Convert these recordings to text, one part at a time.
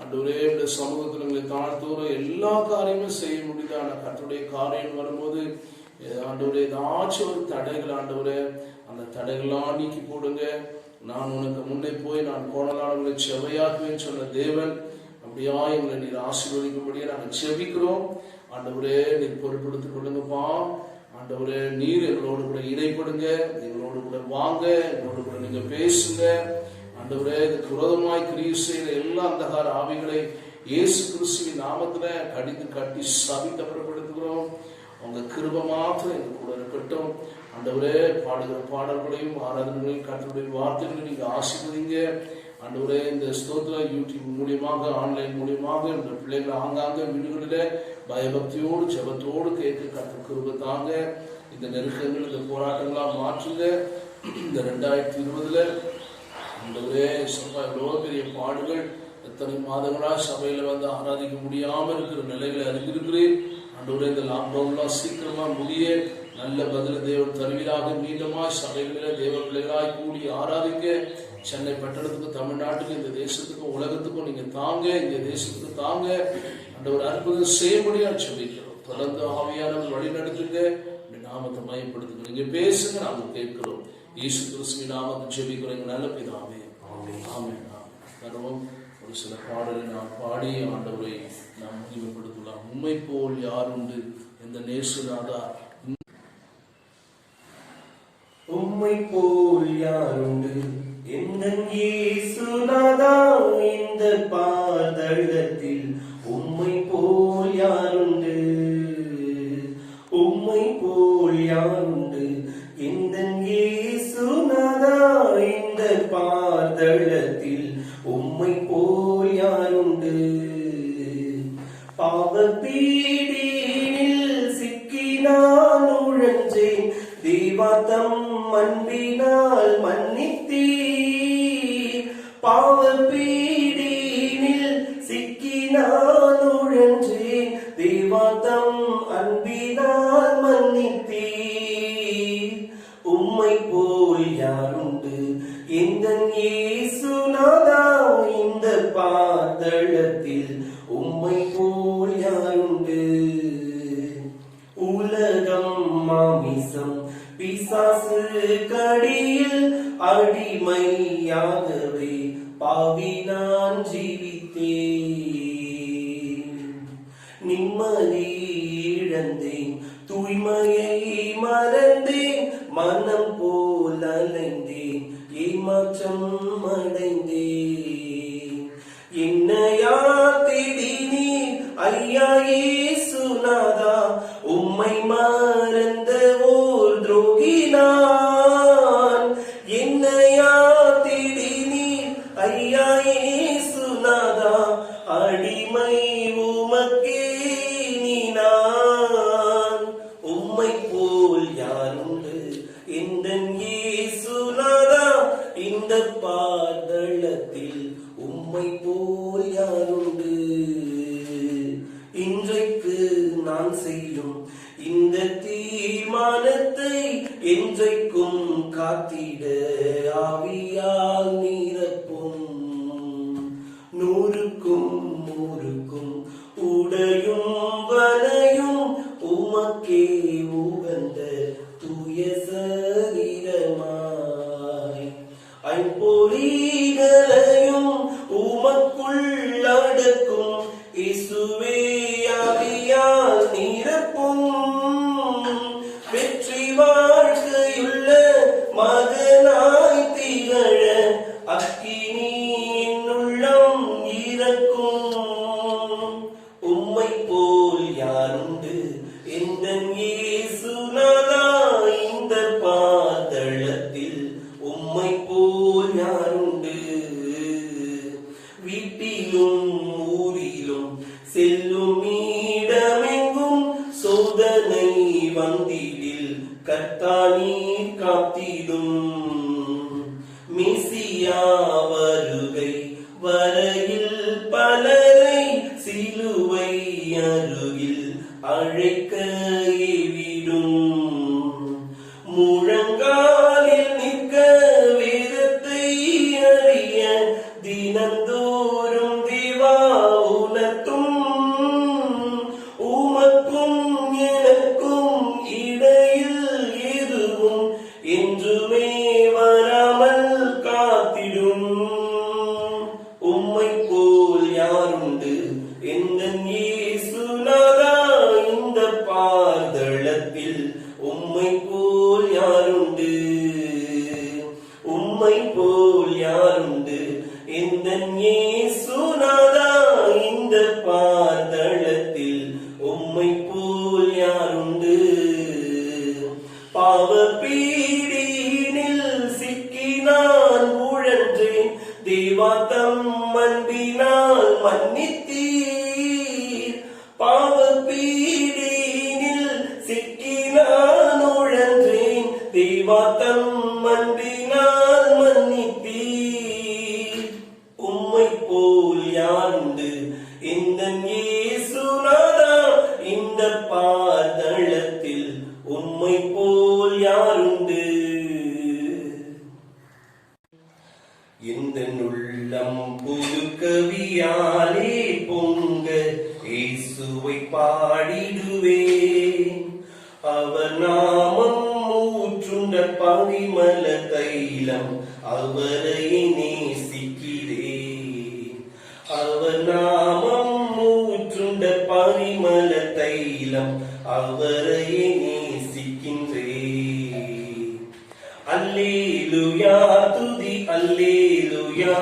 ஆண்டவரே இந்த சமூகத்தில் எங்களை தாழ்த்துறோம். எல்லா காரியமும் செய்ய முடியுது. ஆனால் கர்த்தருடைய காரியம் வரும்போது ஆண்டவரே ஏதாச்சும் ஒரு தடைகள் ஆண்டவரே அந்த தடைகள்லாம் நீக்கி போடுங்க. நான் உனக்கு முன்னே போய் நான் போனதானவர்களை செவையாக்குவேன்னு சொன்ன தேவன் அப்படியா எங்களை நீர் ஆசீர்வதிக்கும்படியே நாங்கள் செபிக்கிறோம். ஆண்டவரே நீர் பொறுப்படுத்திக் கொள்ளுங்கப்பா. ஆண்டவரே நீர் எங்களோடு கூட இணைப்படுங்க, எங்களோடு கூட வாங்க, எங்களோடு கூட நீங்க பேசுங்க. ஆண்டவரே இதுக்கு விரோதமாய் கிரியை செய்கிற எல்லா அந்தகார ஆவிகளை இயேசு கிறிஸ்துவின் நாமத்துல கடித்து கட்டி சபித்தப்படுத்துகிறோம். உங்க கிருபை மாத்திரம் எங்க கூட இருக்கட்டும். ஆண்டவரே பாடுகிற பாடல்களையும் ஆராதனைகளையும் கர்த்தருடைய வார்த்தைகளையும் நீங்க ஆசீர்வதிங்க. ஆண்டவரே இந்த ஸ்தோத்திர யூடியூப் மூலியமாக ஆன்லைன் மூலியமாக இந்த பிள்ளைகளை ஆங்காங்க வீடுகளிலே பயபக்தியோடு ஜெபத்தோடு கேட்க கர்த்தர் கிருபை தாங்க. இந்த நெருக்கங்கள் இந்த போராட்டங்களா மாற்றுங்க. இந்த 2020 ஆண்டவரே எவ்வளோ பெரிய பாடுகள், எத்தனை மாதங்களா சபையில வந்து ஆராதிக்க முடியாம இருக்கிற நிலைகளை அறிந்திருக்கிறேன். ஆண்டவரே இந்த லாக்டவுன்லாம் சீக்கிரமா முடிய நல்ல பதில தேவன் தருவீராக. மீண்டுமா சபைகளில தேவ பிள்ளைகளாய் கூடி ஆராதிக்க சென்னை பட்டணத்துக்கு, தமிழ்நாட்டுக்கு, இந்த தேசத்துக்கும் உலகத்துக்கும் நீங்க தாங்க, இந்த தேசத்துக்கு தாங்க. ஆண்டவர் அற்புதம் செய்யபடியா சொல்லிக்கிறோம். தொடர்ந்து ஆவியானவர் வழி நடத்துங்க, நாமத்தை மையப்படுத்துங்க. நீங்க பேசுங்க, நாம கேட்கிறோம். இயேசு கிறிஸ்துவின் நாமத்தை ஜெபிக்கிறோம் நல்ல பிதாவே, ஆமென். ஆமென். கர்வம் ஒரு சில பாடலை நாம் பாடி ஆண்டவரை நாம் மகிமைப்படுத்தலாம். உம்மை போல் யார் உண்டு இந்த நேசுநாதா, உம்மை போல் யாருண்டு எந்தன் இயேசுநாதா, இந்த பாதளத்தில் உம்மை போல் யாருண்டு, உம்மை போல் யாருண்டு எந்தன் இயேசுநாதா, இந்த பாதளத்தில் உம்மை போல் யாருண்டு. பாவப்பீடினில் சிக்கி நான் உழன்றேன், தேவாத்தம் அன்பினால் மன்னித்தீர். பாவப்பீடினில் சிக்கி நான் உழன்றேன், தேவாத்தம் அன்பினால் மன்னித்தீர். உம்மை போல் யாருண்டு எந்தன் இயேசுநாதா, இந்த பாதளத்தில் உம்மை போல் யாருண்டு. உலகம் மாமிசம் பிசாசு கடியில் அடிமையாகவே பாவி நான் ஜீவித்தேன். நிம்மதி இழந்தேன், தூய்மையை மறந்தேன், மனம் போல் அலைந்தேன், ஏமாற்றம் அடைந்தேன். என்னையா தேடினீர் ஐயா இயேசுநாதா, உம்மை மறந்த ஓர் துரோகி நான். என்னையா தேடினீர் ஐயா இயேசுநாதா, அடிமை உமக்கே நீ நான். உம்மை போல் யாருண்டு எந்தன் இயேசுநாதா, இந்த பாதளத்தில் உம்மை போல் யாருண்டு. இன்றைக்கு நான் செய்யும் இந்த தீர்மானத்தை என்றைக்கும் காத்திட ஆவியால் நிரப்பும். 100க்கும் 100க்கும் உடையும் வலையும் உமக்கே உகந்த தூய சரீரமாய், ஐம்பொறிகளையும் உமக்குள் அடக்கும் இயேசுவே ஆவியால் நிரப்பும். வெற்றி வாழ்க்கையுள்ள மகனாய் திகழ அக்கினி என்னுள்ளம் இறக்கும். உம்மை போல் யாருண்டு எந்தன் இயேசுநாதா, இந்த பாதளத்தில் உம்மை போல் யாருண்டு. வீட்டிலும் ஊரிலும் செல்லும் இடமெங்கும் சோதனை வந்திடில் கர்த்தானீர் காத்திடும். மெசியா வருகை வரையில் பலரை சிலுவை அருகில் அழைக்க ஏவிடும். முழங்காலில் நிற்க வேதத்தை அறிய தினந்தோறும் திவாகரனை பாதளத்தில் உம்மை போல் யாருண்டு? பாவ பீடினில் சிக்கி நான் உழன்றேன், தேவா தம் அன்பினால் மன்னித்தீர். பாவ பீடினில் சிக்கி நான் உழன்றேன், தேவா தம் அன்பினால் மன்னித்தீர். உம்மை போல் யாருண்டு இந்தன் இயேசுநாதா, இந்த பாதளத்தில் உம்மை போல் யாருண்டு? எந்தன் உள்ளம் புது கவியாலே பொங்க இயேசுவை பாடிடுவேன். அவர் நாமம் ஊற்றுண்ட பரிமள தைலம், அவரை நேசிக்கிறேன். அவர் நாமம் ஊற்றுண்ட பரிமள தைலம், அவரை நேசிக்கின்றேன். அல்லேலூயா துதி அல்லேலூயா,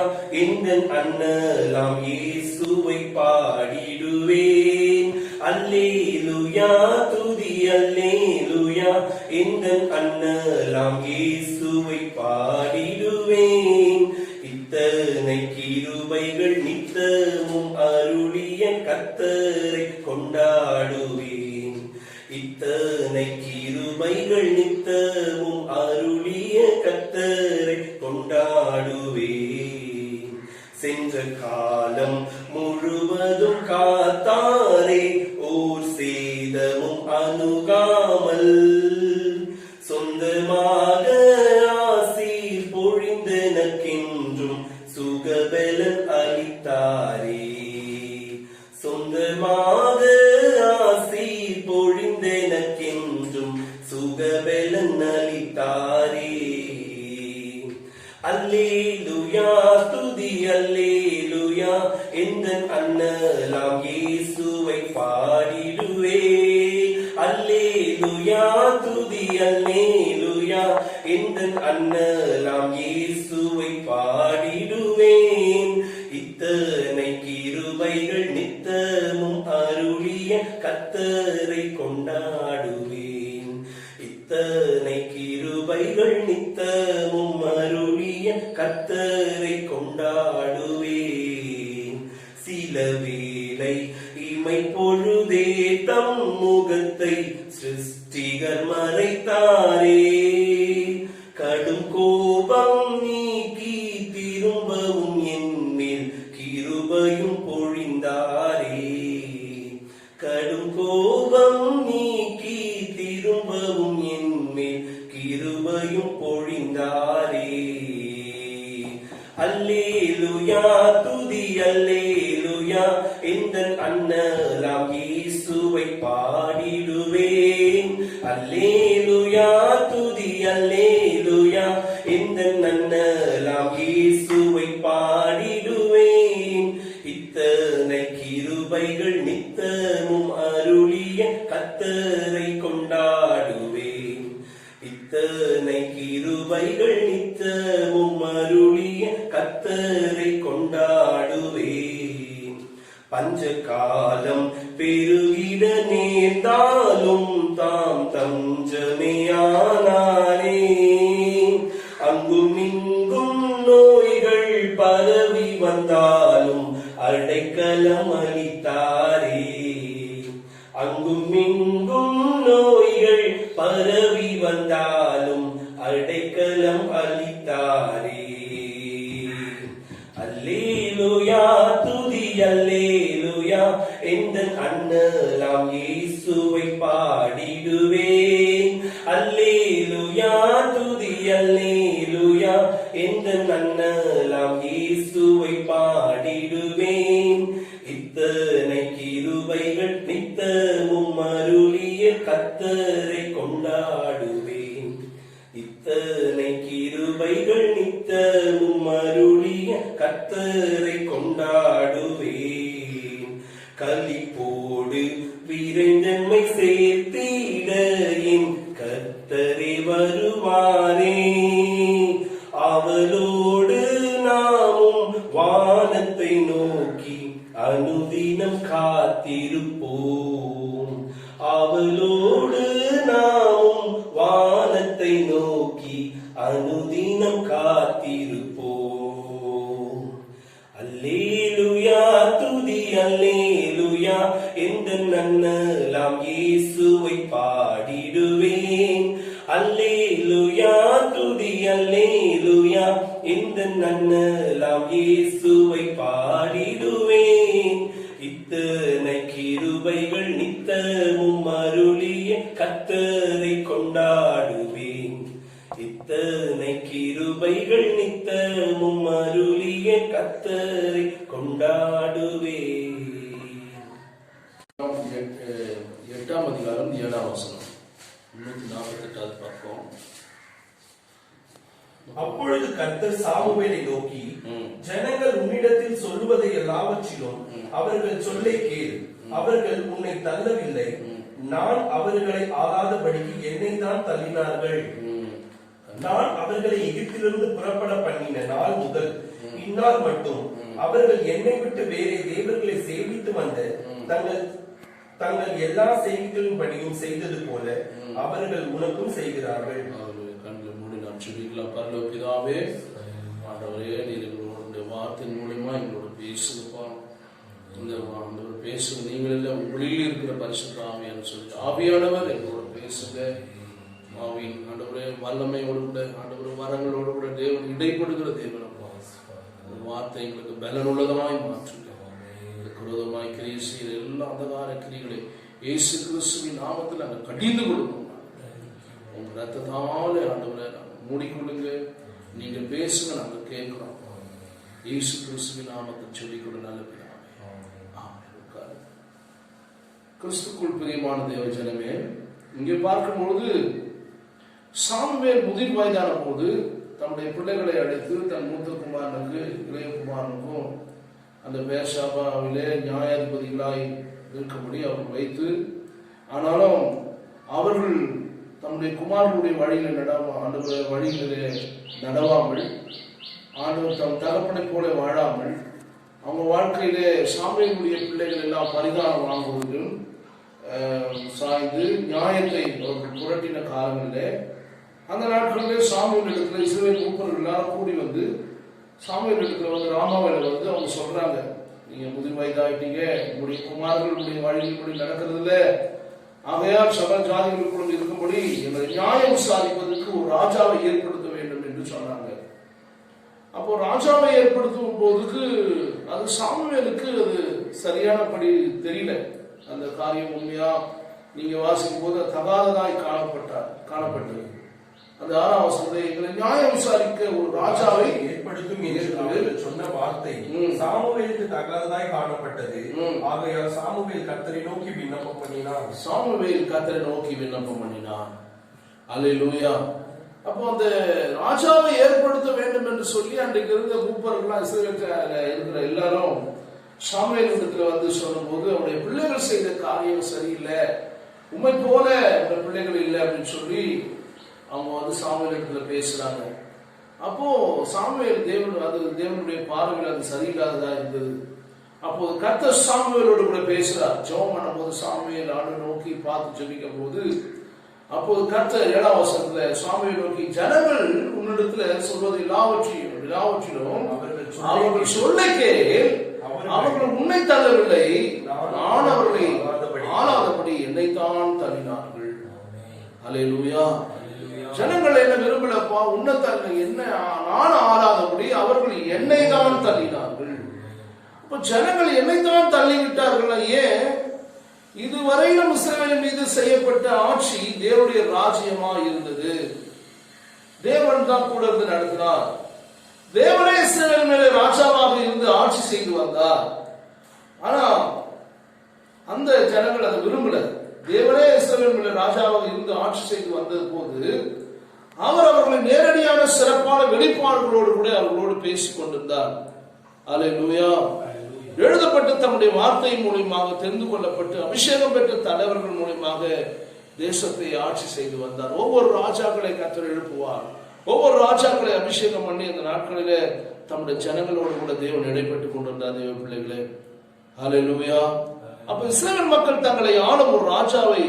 எந்தன் அண்ணலாம் இயேசுவை பாடிடுவேன். அல்லேலூயா துதி அல்லேலூயா, எந்தன் அண்ணலாம் இயேசுவை பாடிடுவேன். இத்தனை கிருபைகள் நித்தமும் அருளிய கர்த்தரை கொண்டாடுவேன். இத்தனை கிருபைகள் நித்தமும் அருளிய கர்த்தரை கொண்டாடுவேன். சென்ற காலம் முழுவதும் காத்தாரே, ஓர் சேதமும் அணுகாமல் சொந்தமாக ஆசீர் பொழிந்தனக்கென்றும் சுகபலன் அளித்தாரே. சொந்தமாக ஆசீர் பொழிந்தனக்கென்றும் சுகபலன் அளித்தாரே. அல்லேலூயா துதி அல்லேலூயா, எந்தன் அண்ணலாம் இயேசுவை பாடிடுவேன். அல்லேலூயா துதி அல்லேலூயா, எந்தன் அண்ணலாம் இயேசுவை பாடிடுவேன். இத்தனை கிருபைகள் நித்தமும் அருளிய கர்த்தரை கொண்டாடுவேன். இத்தனை கிருபைகள் நித்தமும் அருளிய கர்த்தரை கொண்டாடுவேன். சில வேளை இமை பொழுதே தம் முகத்தை சிருஷ்டிகர் மறைத்தாரே. கடும் கோபம் நீக்கி திரும்பவும் என்மேல் கிருபையும் பொழிந்தாரே. கடும் கோபம் நீக்கி திரும்பவும் என்மேல் கிருபையும் பொழிந்தாரே. அல்லேலூயா துதி அல்லேலூயா, எந்தன் அண்ணலாம் இயேசுவை பாடிடுவேன். அல்லேலூயா துதி அல்லேலூயா, எந்தன் அண்ணலாம் இயேசுவை பாடிடுவேன். இத்தனை கிருபைகள் நித்தமும் அருளிய கர்த்தரை கொண்டாடுவேன். இத்தனை கிருபைகள் நித்தமும் அருளிய கர்த்தரை கொண்டாடுவேன். பஞ்ச காலம் பெருகிட நேர்ந்தாலும் தாம் தஞ்சமையானாரே. அங்கும் இங்கும் நோய்கள் பரவி வந்தாலும் அடைக்கலம் அளித்தாரே. அங்கும் இங்கும் நோய்கள் பரவி வந்தாலும் அடைக்கலம் அளித்தாரே. அல்லேலூயா துதி அல்லேலூயா, எந்தன் அண்ணலாம் இயேசுவை பாடிடுவேன். அல்லேலூயா துதி அல்லேலூயா, எந்தன் அண்ணலாம் இயேசுவை பாடிடுவேன். இத்தனை கிருபைகள் நித்தமும் அருளிய கர்த்தரை கொண்டாடுவேன். இத்தனை கிருபைகள் நித்தமும் அருளிய கர்த்தரை கொண்டாடுவேன். களிப்போடு விரைந்தன்மை சேர்த்திட என் கர்த்தரே வருவாரே. அவளோடு நாமும் வானத்தை நோக்கி அனுதினம் காத்திருப்போமே. காத்திருப்போம். அவளோடு நாமும் வானத்தை நோக்கி அனுதினம் காத்திருப்போம். அல்லேலூயா துதி அல்லேலூயா, எந்த நன்னலாம் இயேசுவை பாடிடுவேன். அல்லேலூயா துதி அல்லேலூயா, எந்த நன்னலாம் இயேசுவை பாடிடுவேன். இத்தனை கிருபைகள் நித்தமும் அருளிய கர்த்தரை கொண்டாடுவேன். இத்தனை கிருபைகள் நித்தமும் அருளிய கர்த்தரை கொண்டாடுவேன். 8ஆம் அதிகாரம் 7ஆம் வசனம், 348வது பக்கம். அப்பொழுது கர்த்தர் சாமுவேலை நோக்கி, ஜனங்கள் உன்னிடத்தில் சொல்லுவதை எல்லாவற்றிலும் அவர்கள் சொல்லை கேள். அவர்கள் உன்னை தள்ளவில்லை, நான் அவர்களை ஆகாதபடிக்கு என்னை தான் தள்ளினார்கள். நான் அவர்களை எகிப்திலிருந்து புறப்பட பண்ணின நாள் முதல் இந்நாள் மட்டும் அவர்கள் என்னை விட்டு வேறே தேவர்களை சேவித்து வந்த தங்கள் எல்லா செய்திகளின் படியும் செய்தது போல அவர்கள் உனக்கும் செய்கிறார்கள். கண்கள் மூடி நாம் சொல்லிக்கலாம். பரலோக பிதாவே, ஆண்டவரே, நீர் எங்களுடைய வார்த்தையின் மூலமா எங்களோட பேசுங்கப்பா. இந்த பேசுங்க, நீங்கள் எல்லாம் உங்களில் இருக்கிற பரிசுத்த ஆவியான்னு சொல்லி ஆவியானவர் எங்களோட பேசுங்க. ஆவியின் ஆண்டவரே வல்லமையோடு கூட, ஆண்டவரே வரங்களோடு கூட தேவன் இடைப்படுகிற தேவனப்பா. அந்த வார்த்தை எங்களுக்கு பலனுள்ளதாய் மாற்றுங்க. குரோதமாய் கிரியை செய்கிற எல்லா அந்தகார கிரிகளை இயேசு கிறிஸ்துவின் நாமத்தில் நாங்கள் கடிந்து கொடுக்கணும். உங்க ரத்தத்தாலே ஆண்டவரை நாங்கள் மூடிக்கொள்ளுங்க. நீங்க பேசுங்க, நாங்கள் கேட்கிறோம். இயேசு கிறிஸ்துவின் நாமத்தில் சொல்லிக்கொள்ள நல்ல பிதாவே. ஆமென். கிறிஸ்துக்குள் பிரியமான தேவ ஜனமே, இங்கே பார்க்கும்பொழுது சாமுவேல் முதிர் வயதான போது தன்னுடைய பிள்ளைகளை அழைத்து தன் மூத்த குமாரனுக்கு இளைய குமாரனுக்கும் அந்த பேர்ஷாபாவிலே நியாயாதிபதிகளாய் இருக்கும்படி அவர் வைத்து, ஆனாலும் அவர்கள் தம்முடைய குமாரனுடைய வழியிலே வழியிலே நடவாமல், ஆண்டவர் தம் தகப்பனை போல வாழாமல், அவங்க வாழ்க்கையிலே சாமுவேலுடைய பிள்ளைகள் எல்லாம் பரிதானம் வாங்குவதிலும் சாய்ந்து நியாயத்தை அவர்கள் புரட்டின காலங்களிலே, அந்த நாட்களிலே சாமுவேல் இடத்துல இஸ்ரவேல் மூப்பர்கள் எல்லாரும் கூடி வந்து சாமுவேல் இடத்துல வந்து ராமாவேல வந்து அவங்க சொல்றாங்க, நீங்க முதிர் வயதாயிட்டீங்க, உங்களுடைய குமார்களுடைய வழியின்படி நடக்கிறது இல்லை, ஆகையால் சகல ஜாதிகளுக்குள் இருக்கும்படி எங்களை நியாயம் விசாரிப்பதற்கு ஒரு ராஜாவை ஏற்படுத்த வேண்டும் என்று சொன்னாங்க. அப்போ ராஜாவை ஏற்படுத்தும் போதுக்கு அது சாமுவேலுக்கு அது சரியானபடி தெரியல. அந்த காரியம் உண்மையா நீங்க வாசிக்கும் போது தகாததாய் காணப்பட்டது. அந்த 6ஆம் வசனத்தை எங்களை நியாயம் விசாரிக்க ஒரு ராஜாவை ஏற்படுத்தும் என்று சொன்ன வார்த்தை சாமுவேலுக்கு தகாததாய் காணப்பட்டது. ஆகையால் சாமுவேல் கர்த்தரை நோக்கி விண்ணப்பம் பண்ணினான். அல்லேலூயா. அப்போ அந்த ராஜாவை ஏற்படுத்த வேண்டும் என்று சொல்லி அன்றைக்கு இருந்த மூப்பர்கள்லாம் இஸ்ரவேல்ல இருக்கிற எல்லாரும் சாமுவேல் இடத்துல வந்து சொல்லும் போது, அவருடைய பிள்ளைகள் செய்த காரியம் சரியில்லை, உண்மை போல உங்க பிள்ளைகள் இல்லை அப்படின்னு சொல்லி அவங்க வந்து சாமுவேல் இடத்துல பேசுறாங்க. அப்போ சாமுவேல் தேவனுடைய பார்வையில் அது சரியில்லாததா இருந்தது. அப்போ கர்த்தர் சாமுவேலோடு கூட பேசுறார். ஜெபம் பண்ணும் போது சாமுவேல் ஆண்டு நோக்கி பார்த்து ஜெபிக்கும் போது, அப்போது கர்த்தர் 7ஆம் வசனத்துல சாமுவேல் நோக்கி, ஜனங்கள் உன்னிடத்துல சொல்வது எல்லாவற்றிலும் அவர்கள் சொல்ல கேள், அவர்கள் உன்னை தள்ளவில்லை, நான் அவர்களை ஆளாதபடி என்னைத்தான் தள்ளினார்கள். அல்லேலூயா. ஜனங்கள் என்ன விரும்பலப்பா, உன்னை தள்ள என்ன நான் ஆளாதபடி அவர்கள் என்னை தான் தள்ளினார்கள். அப்ப ஜனங்கள் என்னைத்தான் தள்ளிவிட்டார்கள். ஏன்? இதுவரையிலும் இஸ்ரவேலின் மீது செய்யப்பட்ட ஆட்சி தேவனுடைய ராஜ்யமா இருந்தது. தேவன் தான் கூட இருந்து நடத்தினார். தேவனே இஸ்ரவேல் மேலே ராஜாவாக இருந்து ஆட்சி செய்து வந்தார். ஆனா அந்த ஜனங்கள் அதை விரும்பல. தேவனே இஸ்ரவேல் மேலே ராஜாவாக இருந்து ஆட்சி செய்து வந்தது போது அவர் அவர்களை நேரடியான சிறப்பான வெளிப்பாடுகளோடு கூட அவர்களோடு பேசிக் கொண்டிருந்தார். அல்லேலூயா. எழுதப்பட்ட தம்முடைய வார்த்தை மூலமாக தெரிந்து கொள்ளப்பட்டு அபிஷேகம் பெற்ற தலைவர்கள் மூலமாக தேசத்தை ஆட்சி செய்து வந்தார். ஒவ்வொரு ராஜாக்களை கர்த்தர் எழுப்புவார். ஒவ்வொரு ராஜாக்களை அபிஷேகம் பண்ணி அந்த நாட்களிலே தம்முடைய ஜனங்களோடு கூட தேவன் இடைப்பட்டுக் கொண்டிருந்தார். தேவ பிள்ளைகளே, அல்லேலூயா. அப்ப இஸ்ரவேல் மக்கள் தங்களை ஆளும் ஒரு ராஜாவை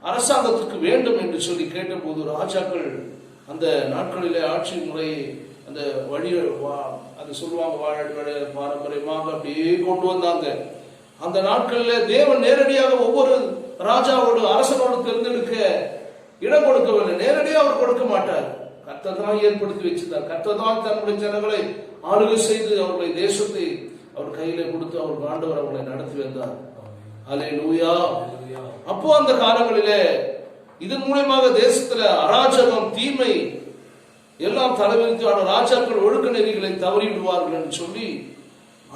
அரசாங்கத்துக்கு வேண்டும் என்று சொல்லி கேட்டபோது ராஜாக்கள் அந்த நாட்களிலே ஆட்சி முறை அந்த வழி அது சொல்லுவாங்க பாரம்பரியமாக அப்படியே கொண்டு வந்தாங்க. அந்த நாட்களில் தேவன் நேரடியாக ஒவ்வொரு ராஜாவோடு அரசனோடு தேர்ந்தெடுக்க இடம் கொடுக்கவில்லை. நேரடியாக அவர் கொடுக்க மாட்டார். கர்த்தர் தான் ஏற்படுத்தி வச்சிருந்தார். கர்த்தர் தான் தன்னுடைய ஜனங்களை ஆளுகை செய்து அவருடைய தேசத்தை அவர் கையில கொடுத்து அவர் ஆண்டவர் அவர்களை நடத்தி வந்தார். அல்லேலூயா. அப்போ அந்த காலங்களிலே இதன் மூலமாக தேசத்துல அராஜகம் தீமை எல்லாம் தலைவரித்து ராஜாக்கள் ஒழுக்க நெறிகளை தவறி விடுவார்கள் என்று சொல்லி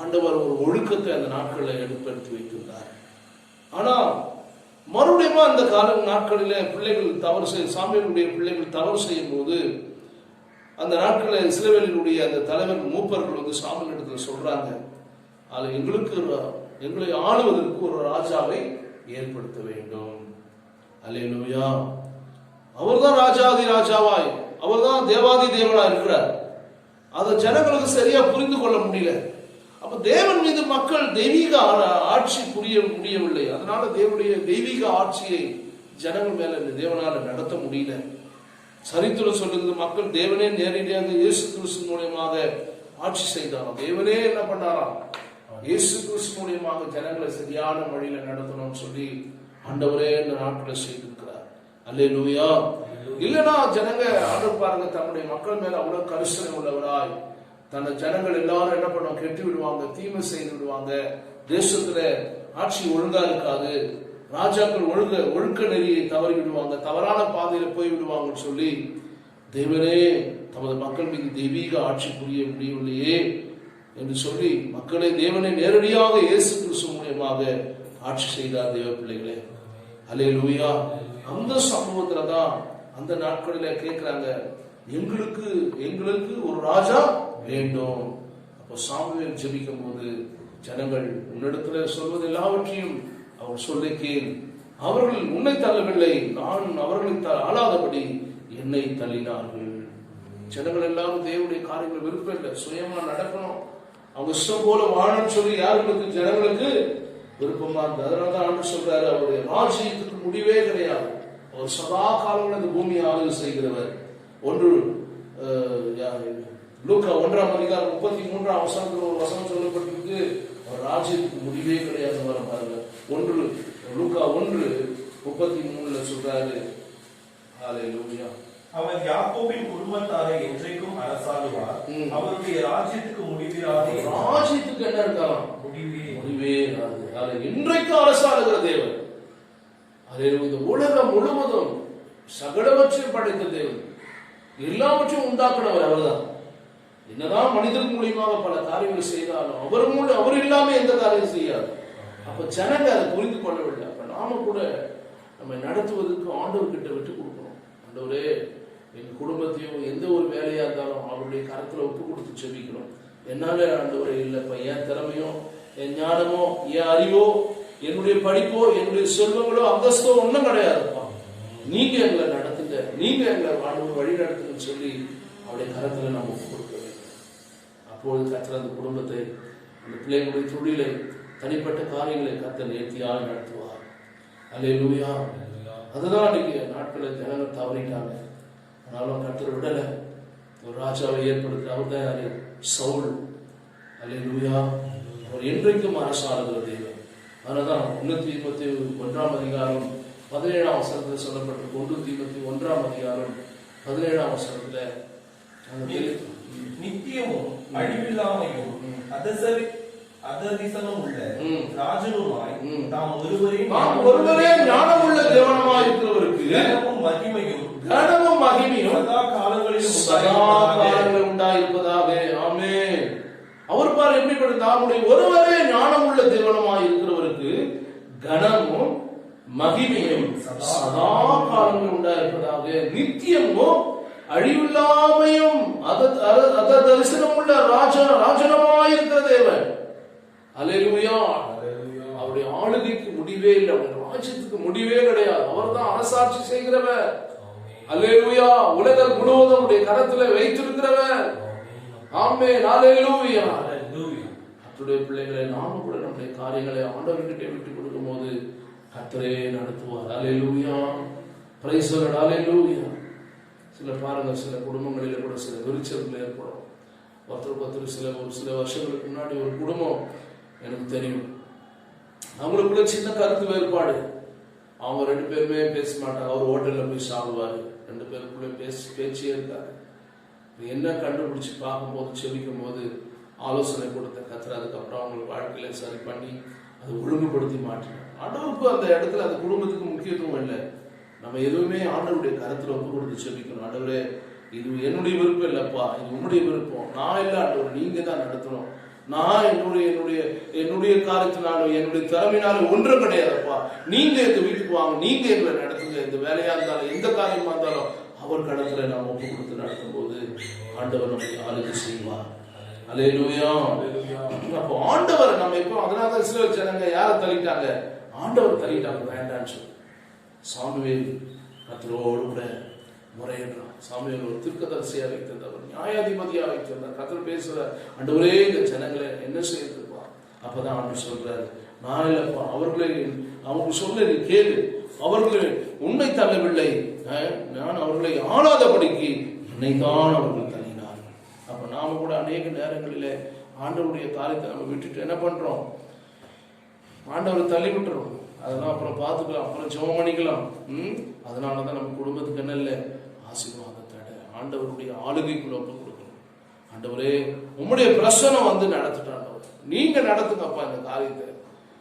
ஆண்டவர் ஒரு ஒழுக்கத்தை அந்த நாட்களில் எடுப்படுத்தி வைத்திருந்தார். ஆனா மறுபடியும் அந்த நாட்களிலே பிள்ளைகள் தவறு செய்ய சாமியனுடைய பிள்ளைகள் தவறு செய்யும் போது அந்த நாட்களில் இஸ்ரவேலினுடைய அந்த தலைவர் மூப்பர்கள் வந்து சாமியல் இடத்துல சொல்றாங்க, அது எங்களை ஆளுவதற்கு ஒரு ராஜாவை ஏற்படுத்த வேண்டும். அல்லேலூயா. அவர்தான் ராஜாதி ராஜாவாய், அவர்தான் தேவாதி தேவனா இருக்கிறார். அதை ஜனங்களுக்கு சரியா புரிந்து கொள்ள முடியல. அப்ப தேவன் மீது மக்கள் தெய்வீக ஆட்சி புரிய முடியவில்லை. அதனால தேவனுடைய தெய்வீக ஆட்சியை ஜனங்கள் மேல தேவனால நடத்த முடியல. சரித்திரம் சொல்லுது, மக்கள் தேவனே நேரடியாக இயேசு கிறிஸ்து மூலியமாக ஆட்சி செய்தாராம். தேவனே என்ன பண்ணாராம், இயேசு கிறிஸ்து மூலியமாக ஜனங்களை சரியான வழியில நடத்தணும்னு சொல்லி ஆண்டவரே இந்த நாட்களை செய்திருக்கிறார். அல்லேலூயா. இல்லைன்னா ஜனங்க ஆண்டவர் பாருங்க, தன்னுடைய மக்கள் மேல அவ்வளவு கரிசனை உள்ளவராய் தன்னை ஜனங்கள் எல்லாரும் என்ன பண்ணுவாங்க, கெட்டு விடுவாங்க, தீமை செய்து விடுவாங்க, தேசத்துல ஆட்சி ஒழுங்கா இருக்காது, ராஜாக்கள் ஒழுக்க நெறியை தவறி விடுவாங்க, தவறான பாதையில போய் விடுவாங்கன்னு சொல்லி தேவனே தமது மக்கள் மீது தெய்வீக ஆட்சி புரிய முடியவில்லையே என்று சொல்லி மக்களை தேவனை நேரடியாக இயேசு கிறிஸ்து மூலமாக ஆட்சி செய்தார். தேவ பிள்ளைகளே, அல்லேலூயா. அந்த சம்பவத்துலதான் அந்த நாட்களில கேட்கிறாங்க, எங்களுக்கு ஒரு ராஜா வேண்டும். அப்போ சாமுவேல் ஜெபிக்கும் போது ஜனங்கள் உன்னிடத்துல சொல்வது எல்லாவற்றையும் அவர் சொல்ல கேள், அவர்கள் உன்னை தள்ளவில்லை, நான் அவர்களை ஆளாதபடி என்னை தள்ளினார்கள். ஜனங்கள் எல்லாரும் தேவனுடைய காரியங்கள் விருப்பம் இல்லை, சுயமா நடக்கணும், அவங்க இஷ்டம் போல வாழணும்னு சொல்லி யாருக்கு ஜனங்களுக்கு விருப்பமா இருந்தது. அதனாலதான் ஆண்டு சொல்றாரு, அவருடைய ராஜ்யத்துக்கு முடிவே கிடையாது, அவர் சதா காலங்கள் இந்த பூமியை ஆளுகை செய்கிறவர். ஒன்று லூக்கா 1ஆம் அதிகாரம் 33ஆம் வசனத்தில் ஒரு வசனம் சொல்லப்பட்டிருக்கு, அவர் ராஜ்யத்துக்கு முடிவே கிடையாது. வர பாருங்க, லூக்கா 1:33 சொல்றாரு. ஹல்லேலூயா. அவர் யாக்கோபின் குடும்பத்தாரை என்றைக்கும் அரசாளுவார், அவருடைய ராஜ்யத்துக்கு முடிவிராது. ராஜ்யத்துக்கு என்ன இருக்கலாம், முடிவே இராது. இன்றைக்கும் அரசாளுகிற தேவன். இந்த உலகம் முழுவதும் சகலவற்றையும் படைத்த தேவன், எல்லாவற்றையும் உண்டாக்குனவர் அவர்தான். என்னதான் மனிதன் மூலியமாக பல காரியங்கள் செய்தாலும் அவர் இல்லாம எந்த காரியம் செய்யாது. அப்ப ஜனங்க அதை புரிந்து கொள்ளவில்லை. அப்ப நாம கூட நம்ம நடத்துவதற்கு ஆண்டவர்கிட்ட விட்டு கொடுக்கணும். ஆண்டவரே, எங்க குடும்பத்தையும் எந்த ஒரு வேலையா இருந்தாலும் அவருடைய கரத்துல ஒப்பு கொடுத்து செபிக்கணும். என்னால ஆண்டவரே இல்லப்பா, என் திறமையோ என் ஞானமோ என் அறிவோ என்னுடைய படிப்போ என்னுடைய செல்வங்களோ அந்தஸ்தோ ஒன்றும் கிடையாதுப்பா, நீங்க எங்களை நடத்துங்க, நீங்க எங்களை வழி நடத்துங்கன்னு சொல்லி அவருடைய கரத்துல நம்ம ஒப்பு கொடுக்க வேண்டும். அப்பொழுது கர்த்தர் அந்த குடும்பத்தை, அந்த பிள்ளைகளுடைய தொழிலை, தனிப்பட்ட காரியங்களை கர்த்தர் நேர்த்தியாக நடத்துவார். அல்லேலூயா. அதுதான் இன்னைக்கு நாட்களில் ஜனங்கள் தவறிட்டாங்க. ஆனாலும் கர்த்தர் விடலை, ஒரு ராஜாவை ஏற்படுத்த அவர் தான் சவுல். அல்லேலூயா. அவர் என்றைக்கும் அரசாளுகிற தேவன். அதனால்தான் 1 தீமோத்தேயு 1ஆம் அதிகாரம் 17ஆம் வசனத்தில் சொல்லப்பட்டிருக்கு. 1 தீமோத்தேயு 1ஆம் அதிகாரம் 17ஆம் வசனத்துல நித்தியமும் அழிவில்லாமையும் அததிசனம் உள்ள ராஜனுமாய் தாம் ஒருவரே ஞானம் உள்ள தேவனமாய் இருக்கிறவருக்கு கனமும் மகிமையும் சதா காலங்களில் உண்டாயிருப்பதாக. ஆமென். அவர் பார் எப்படிப்பட்ட தாமுடைய ஒருவரே ஞானம் உள்ள தேவனமாய் இருக்கிறவருக்கு கனமும் மகிமையும் சதா காலங்களில் உண்டாயிருப்பதாக. நித்தியமும் அழிவில்லாமையும் தரிசனம் உள்ள ராஜனமாயிருக்கிற தேவன். அல்லேலூயா. அவருடைய ஆளுகைக்கு முடிவே இல்லை, அவருடைய ராஜ்யத்துக்கு முடிவே கிடையாது. அவர் தான் அரசாட்சி செய்கிறவர். அல்லேலூயா. உலகம் முழுவதும் கரத்துல வைத்திருக்கிறவர். ஆமென். அல்லேலூயா. அப்ப கர்த்தருடைய பிள்ளைகளை நாம கூட நம்முடைய காரியங்களை ஆண்டவர்கிட்ட விட்டு கொடுக்கும் போது கர்த்தரே நடத்துவார். அல்லேலூயா, பிரைஸ் தி லார்ட், அல்லேலூயா. சில பாருங்க, சில குடும்பங்களில கூட சில விரிச்சல்கள் ஏற்படும். ஒருத்தருக்கு ஒரு சில வருஷங்களுக்கு முன்னாடி ஒரு குடும்பம் எனக்கு தெரியும். அவங்களுக்குள்ள சின்ன கருத்து வேறுபாடு. அவங்க 2 பேருமே பேச மாட்டாங்க. அவர் ஹோட்டல்ல போய் சாப்பிடுவாரு, 2 பேருக்குள்ள பேச்சே இருக்காரு. என்ன கண்டுபிடிச்சு பார்க்கும்போது, செபிக்கும் போது ஆலோசனை கொடுத்த கர்த்தர் அதுக்கப்புறம் அவங்களுக்கு வாழ்க்கையில சரி பண்ணி அதை ஒழுங்குபடுத்தி மாற்றினார். ஆண்டவருக்கு அந்த இடத்துல அந்த குடும்பத்துக்கு முக்கியத்துவம் இல்லை. நம்ம எதுவுமே ஆண்டவருடைய கருத்துல ஒப்பு கொடுத்து செபிக்கணும். ஆண்டவரே, இது என்னுடைய விருப்பம் இல்லப்பா, இது உங்களுடைய விருப்பம். நான் இல்லை ஆண்டவர், நீங்க தான் நடத்தணும். நான் என்னுடைய காரியத்தினாலும் என்னுடைய திறமையினாலும் ஒன்றும் கிடையாதுப்பா. நீங்க எங்க வீட்டுக்கு வாங்க, நீங்க எங்களை நடத்துங்க. இந்த வேலையா இருந்தாலும் எந்த காரியமா இருந்தாலும் அவர் கடத்துல நாம் ஒப்பு கொடுத்து நடத்தும் போது ஆண்டவர் நம்மை ஆளுகை செய்வார். அல்லேலூயா. அப்போ ஆண்டவர் நம்ம இப்போ அதனால சில ஜனங்க யாரை தள்ளிட்டாங்க? ஆண்டவர் தள்ளிட்டாங்க, வேண்டான்னு சொல்லி. சாமுவேல் கர்த்தரோடு கூட முறையிடுறான். சாமுவேல் ஒரு தீர்க்கதரிசியா வைத்திருந்தவர், நியாயாதிபதியா வைத்திருந்தார். கர்த்தர் பேசுற, ஆண்டவரே இந்த ஜனங்களை என்ன செய்திருப்பா? அப்பதான் ஆண்டவர் சொல்றாரு, நான் இல்லப்பா, அவங்க சொல்ல நீ கேளு. அவர்களை உன்னை தள்ளவில்லை, நான் அவர்களை ஆளாதபடிக்கு என்னை தான் அவர்கள் தள்ளினார். அப்ப நாம கூட அநேக நேரங்களில ஆண்டவருடைய காரியத்தை நம்ம விட்டுட்டு என்ன பண்றோம்? ஆண்டவரை தள்ளி விட்டுறோம். அதெல்லாம் அப்புறம் பார்த்துக்கலாம், அப்புறம் ஜெபம் பண்ணிக்கலாம். அதனாலதான் நம்ம குடும்பத்துக்கு என்ன இல்லை, ஆசீர்வாதத்தோட ஆண்டவருடைய ஆளுகைக்குள்ள ஒப்பு கொடுக்கணும். ஆண்டவரே, உம்முடைய பிரசனம் வந்து நடத்திட்டாண்டவர், நீங்க நடத்துங்கப்பா இந்த காரியத்தை.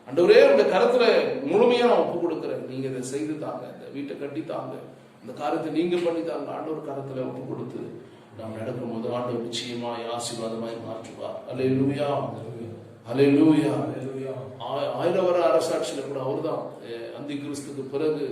ஆண்டவரே, உங்க கருத்துல முழுமையா நான் ஒப்பு கொடுக்குறேன். நீங்க இதை செய்து தாங்க, இந்த வீட்டை கட்டி தாங்க, இந்த காரியத்தை நீங்க பண்ணி தாங்க. ஆண்டவர் கருத்துல ஒப்பு கொடுத்து நாம் நடக்கும் போது ஆண்டவர் நிச்சயமாய் ஆசீர்வாதமாய் மாற்றுவார். அல்லேலூயா, அல்லேலூயா. 1000 வருட அரசாட்சியில கூட அவர்தான், அந்தி கிறிஸ்துக்கு பிறகு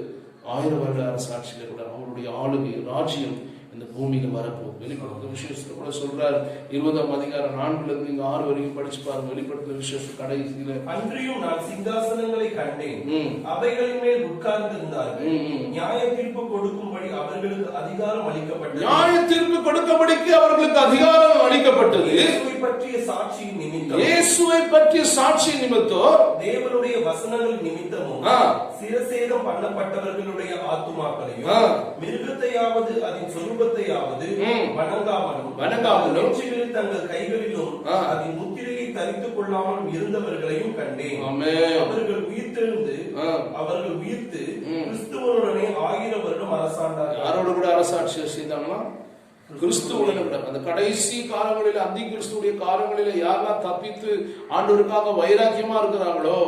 1000 வருட அரசாட்சியில கூட அவருடைய ஆளுகை ராஜ்யம் இந்த பூமியில வரப்போகுது. வெளிப்படுத்த விசேஷத்துல கூட சொல்றாரு, 20ஆம் அதிகாரம் 4-6 வரைக்கும் படிச்சு பாருங்க. வெளிப்படுத்த விசேஷம் கடைசியில, அன்றியும் நான் சிங்காசனங்களை கண்டேன், அவைகளின் மேல் உட்கார்ந்திருந்தார்கள், நியாய தீர்ப்பு கொடுக்கும்படி அவர்களுக்கு அதிகாரம் அளிக்கப்பட்டது. நியாய தீர்ப்பு கொடுக்கும்படிக்கு அவர்களுக்கு அதிகாரம் அளிக்கப்பட்டது. இயேசுவை பற்றிய சாட்சியின் நிமித்தம், இயேசுவை பற்றிய சாட்சியின் நிமித்தம், தேவனுடைய வசனங்கள் நிமித்தமும், சிரசேதம் பண்ணப்பட்டவர்களுடைய ஆத்துமாக்களையும், மிருகத்தையாவது அதன் சொரூபத்தையாவது வணங்காமலும், தங்கள் கைகளிலும் அதன் முத்திரையை தரித்துக் கொள்ளாமலும் இருந்தவர்களையும் கண்டேன். அவர்கள் உயிர்த்து கிறிஸ்துவனுடனே 1000 வருடம் அரசாண்டார்கள். யாரோட கூட அரசாட்சி செய்தாங்களா? கிறிஸ்துவுடன் கூட. அந்த கடைசி காலங்களில, அந்தி கிறிஸ்துடைய காலங்களில யாரெல்லாம் தப்பித்து ஆண்டவருக்காக வைராக்கியமா இருக்கிறாங்களோ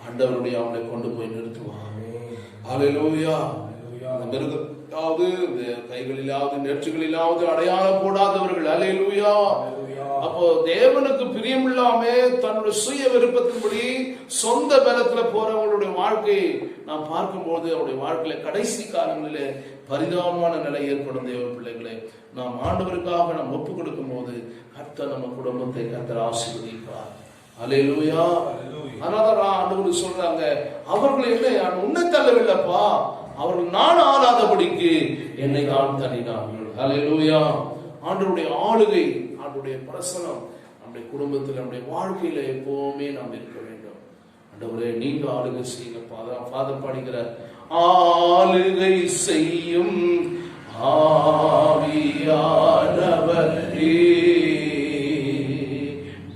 ஆண்டவருடைய அவங்களை கொண்டு போய் நிறுத்துவாங்க. அல்லேலூயா. மிருகத்தாவது கைகளிலாவது நெற்றுகளிலாவது அடையாளம் போடாதவர்கள். அல்லேலூயா. அப்போ தேவனுக்கு பிரியமில்லாம தன்னுடைய சுய விருப்பத்தின்படி சொந்த பலத்துல போறவங்களுடைய வாழ்க்கையை நாம் பார்க்கும்போது அவருடைய வாழ்க்கையில கடைசி காலங்களிலே பரிதாபமான நிலை ஏற்படும். தேவ பிள்ளைகளை நாம் ஆண்டவருக்காக நாம் ஒப்பு கொடுக்கும் போது கர்த்தர் நம்ம குடும்பத்தை கர்த்தர் ஆசீர்வதிப்பார். அல்லேலூயா. அதனாலதான் ஆண்டவர் சொல்றாங்க, அவர்கள் இல்லை, உன்னை தள்ளவில்லைப்பா, அவர்கள் நான் ஆளாதபடிக்கு என்னை தான் தள்ளினார்கள். அல்லேலூயா. ஆண்டவருடைய ஆளுகை, ஆண்டவருடைய பிரசனம் நம்முடைய குடும்பத்தில், நம்முடைய வாழ்க்கையில எப்பவுமே நாம் இருக்க வேண்டும். ஆண்டவரே, நீங்க ஆளுகை செய்யுங்க. ஃபாதர் பாடுகிற, ஆளுகை செய்யும் ஆவியானவரே,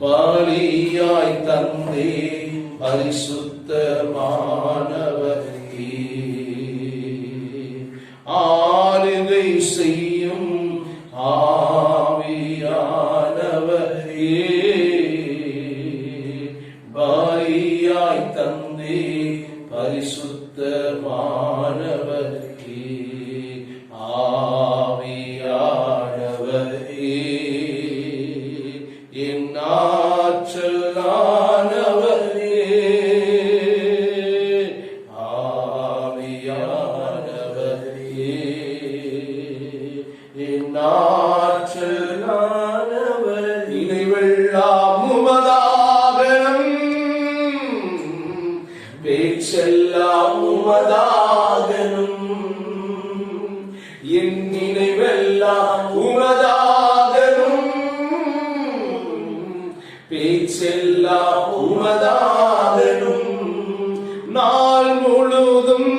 பலியாய் தந்தே பரிசுத்தமானவரே, ஆளுகை செய்யும் ஆவியானவரே, பலியாய் தந்தே பரிசுத்தமானவரே, ஆவியானவரே, என் ஆற்றலானவரே, ஆவியானவரே, என் ஆற்றலானவரே, நினைவெல்லாம் உமதாகணும், பேச்செல்லாம் உமதாகணும், என் நினைவெல்லாம் உமதாகணும், பேச்செல்லாம் நாள் முழுதும்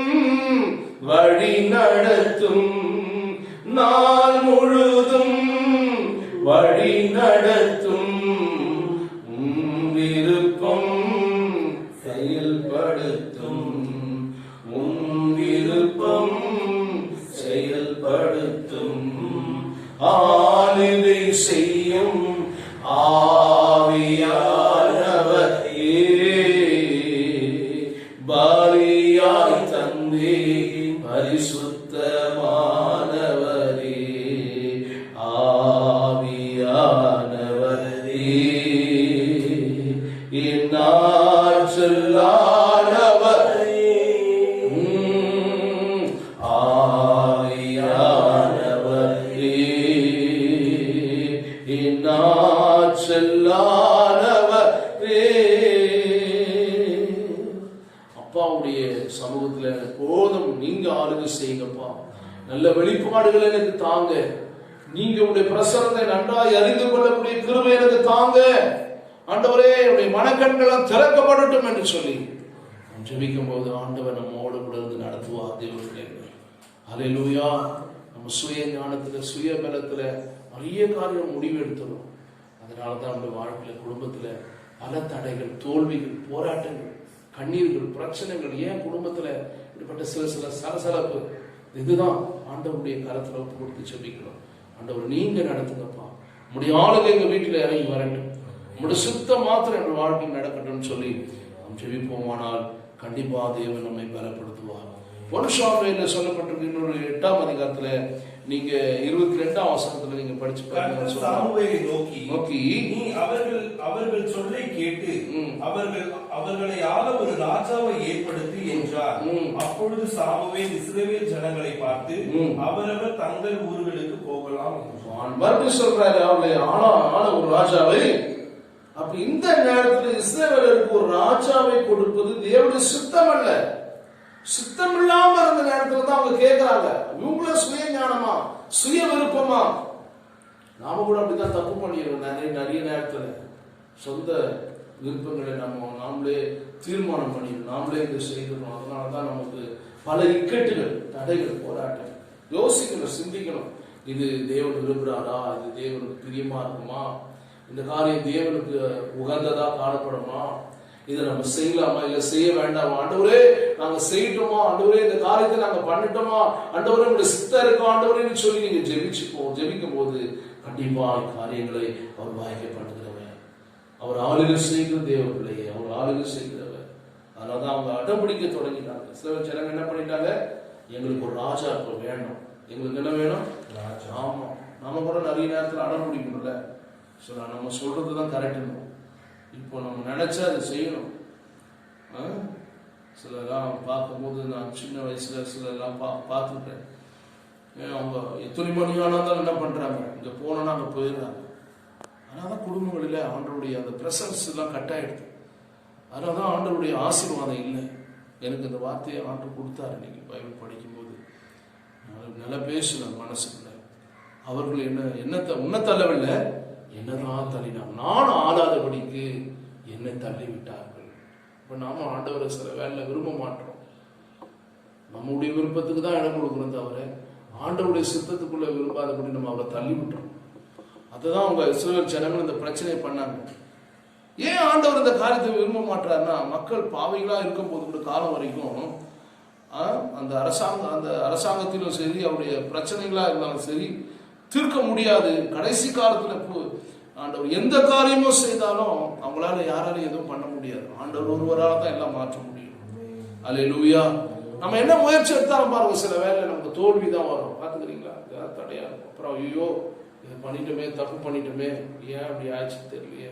வழி நடத்தும், நாள் முழுதும் வழி நடத்தும், விருப்பம் செயல்படுத்தும், விருப்பம் செயல்படுத்தும், ஆளுகை செய்யும் ஆவியானவரே, பலியாய் தந்தே பரிசுத்தமானவரே, ஆவியானவரே, இன்னாற்றலானவரே, ஆவியானவரே, இன்னாற்றலானவரே. அப்பாவுடைய சமூகத்துல போதும், நீங்க ஆளுகை செய்யுங்கப்பா. நல்ல வெளிப்பாடுகள் எனக்கு தாங்க. நீங்க உடைய பிரசனத்தை நன்றாய் அறிந்து கொள்ளக்கூடிய கிருபை எனக்கு தாங்க. ஆண்டவரே, உடைய மனக்கண்கள் திறக்கப்படட்டும் என்று சொல்லி ஜெபிக்கும் போது ஆண்டவர் நம்மோடு கூட இருந்து நடத்துவார். தேவர்களே, அல்லேலூயா. நம்ம சுய ஞானத்துல சுய பலத்துல நிறைய காரியம் முடிவு எடுத்துடும். அதனாலதான் நம்முடைய வாழ்க்கையில குடும்பத்துல பல தடைகள், தோல்விகள், போராட்டங்கள், கண்ணீர்கள், பிரச்சனைகள். ஏன் குடும்பத்துல இப்படிப்பட்ட சில சலசலப்பு? இதுதான் ஆண்டவருடைய கரத்துல ஒப்பு கொடுத்து ஜெபிக்கணும். ஆண்டவர், நீங்க நடத்துங்கப்பா. உங்களுடைய ஆளுங்க எங்க வீட்டுல இறங்கி வரட்டும், உங்களுடைய சுத்த மாத்திரம் எங்கள் வாழ்க்கையில் நடக்கட்டும் சொல்லி நாம் ஜெபிப்போமானால் கண்டிப்பா தேவன் நம்மை பலப்படுத்துவார். பொன்சாமுவேலில் சொல்லப்பட்டிருக்கு இன்னொரு 8ஆம் அதிகாரத்துல நீங்க 22ஆம் வசனத்துல நீங்க படிச்சு பாருங்க. சாமுவேலை நோக்கி நீ அவர்கள் சொல்லை கேட்டு அவர்களை ஆள ஒரு ராஜாவை ஏற்படுத்தி என்றார். அப்பொழுது சாமுவேல் இஸ்ரவேல் ஜனங்களை பார்த்து அவரவர் தங்கள் ஊர்களுக்கு போகலாம் என்றான். மறுபடியும் சொல்றாரு, அவர்களை ஆள ஒரு ராஜாவை. அப்ப இந்த நேரத்தில் இஸ்ரவேலருக்கு ஒரு ராஜாவை கொடுப்பது தேவனுடைய சித்தம் அல்ல. சித்தம் இல்லாம இருந்த நேரத்துல தான் அவங்க கேட்கிறாங்க. இவங்கள சுய ஞானமா, சுய விருப்பமா? நாம கூட அப்படிதான் தப்பு பண்ணிடுறோம். நிறைய நேரத்துல சொந்த விருப்பங்களை நாமளே தீர்மானம் பண்ணிடுறோம், நாமளே இதை செய்திடணும். அதனாலதான் நமக்கு பல இக்கட்டுகள், தடைகள், போராட்டம். யோசிக்கணும், சிந்திக்கணும். இது தேவன் விரும்புறாரா? இது தேவனுக்கு பிரியமா இருக்குமா? இந்த காரியம் தேவனுக்கு உகந்ததா காணப்படுமா? இதை நம்ம செய்யலாமா இல்ல செய்ய வேண்டாமா? ஆண்டவரே, நாங்க செய்யட்டோமா? ஆண்டவரே, இந்த காரியத்தை நாங்க பண்ணிட்டோமா? ஆண்டவரே, உங்களுடைய சித்தம் இருக்கா? ஆண்டவரேன்னு சொல்லி நீங்க ஜெபிக்கும் போது கண்டிப்பா காரியங்களை அவர் வாய்க்கப்படுகிறவர். அவர் ஆளுகை செய்கிற தேவ பிள்ளையே, அவர் ஆளுகை செய்கிறவர். அதனாலதான் அவங்க அடம்பிடிக்க தொடங்கிட்டாங்க. சில ஜனங்க என்ன பண்ணிட்டாங்க, எங்களுக்கு ஒரு ராஜா இப்ப வேணும். எங்களுக்கு என்ன வேணும்? ஆமா, நம்ம கூட நிறைய நேரத்தில் அடம்பிடிக்கணும்ல. நம்ம சொல்றதுதான் கரெக்ட். இப்போ நம்ம நினைச்சா அதை செய்யணும். சிலெல்லாம் பார்க்கும்போது நான் சின்ன வயசுல சிலெல்லாம் பார்த்துட்டேன். அவங்க எத்தனை மணி ஆனாலும் என்ன பண்றாங்க, இங்க போனோன்னா அங்க போயிடுறாங்க. அதனாலதான் குடும்பங்களில ஆண்டவருடைய அந்த பிரசன்ஸ் எல்லாம் கட் ஆயிடுது. அதனாலதான் ஆண்டவருடைய ஆசீர்வாதம் இல்லை. எனக்கு இந்த வார்த்தையை ஆண்டு கொடுத்தாரு. இன்னைக்கு பைபிள் படிக்கும்போது நல்லா பேசணும் மனசுக்குள்ள. அவர்கள் என்னத்தை உன்னை தள்ளவில்லை, என்னதான் தள்ளினாங்க. நான் ஆளாதபடிக்கு என்னை தள்ளி விட்டார்கள். இப்ப நாம ஆண்டவரை சில வேலை விரும்ப மாட்டோம். நம்முடைய விருப்பத்துக்கு தான் இடம் கொடுக்கணும் தவிர ஆண்டவருடைய சித்தத்துக்குள்ள விரும்பாதபடி நம்ம அவரை தள்ளி விட்டோம். அதுதான் அவங்க இஸ்ரவேல் ஜனங்கள் இந்த பிரச்சனையை பண்ணாங்க. ஏன் ஆண்டவர் இந்த காரியத்தை விரும்ப மாட்டாருன்னா, மக்கள் பாவிகளா இருக்கும் போது கூட காலம் வரைக்கும் அந்த அரசாங்கத்திலும் சரி, அவருடைய பிரச்சனைகளா இருந்தாலும் சரி தீர்க்க முடியாது. கடைசி காலத்துல ஆண்டவர் எந்த காரியமும் செய்தாலும் அவங்களால யாராலையும் எதுவும் பண்ண முடியாது. ஆண்டவர் ஒருவரால் தான் எல்லாம் மாற்ற முடியும். அல்லேலூயா. நம்ம என்ன முயற்சி எடுத்தாலும் பாருங்க, சில வேலை நமக்கு தோல்வி தான் வரும். பார்த்துக்கிறீங்களா? தடையா இருக்கும். அப்புறம் ஐயோ இதை பண்ணிட்டோமே, தப்பு பண்ணிட்டோமே, ஏன் அப்படி ஆயிடுச்சு தெரியலையே,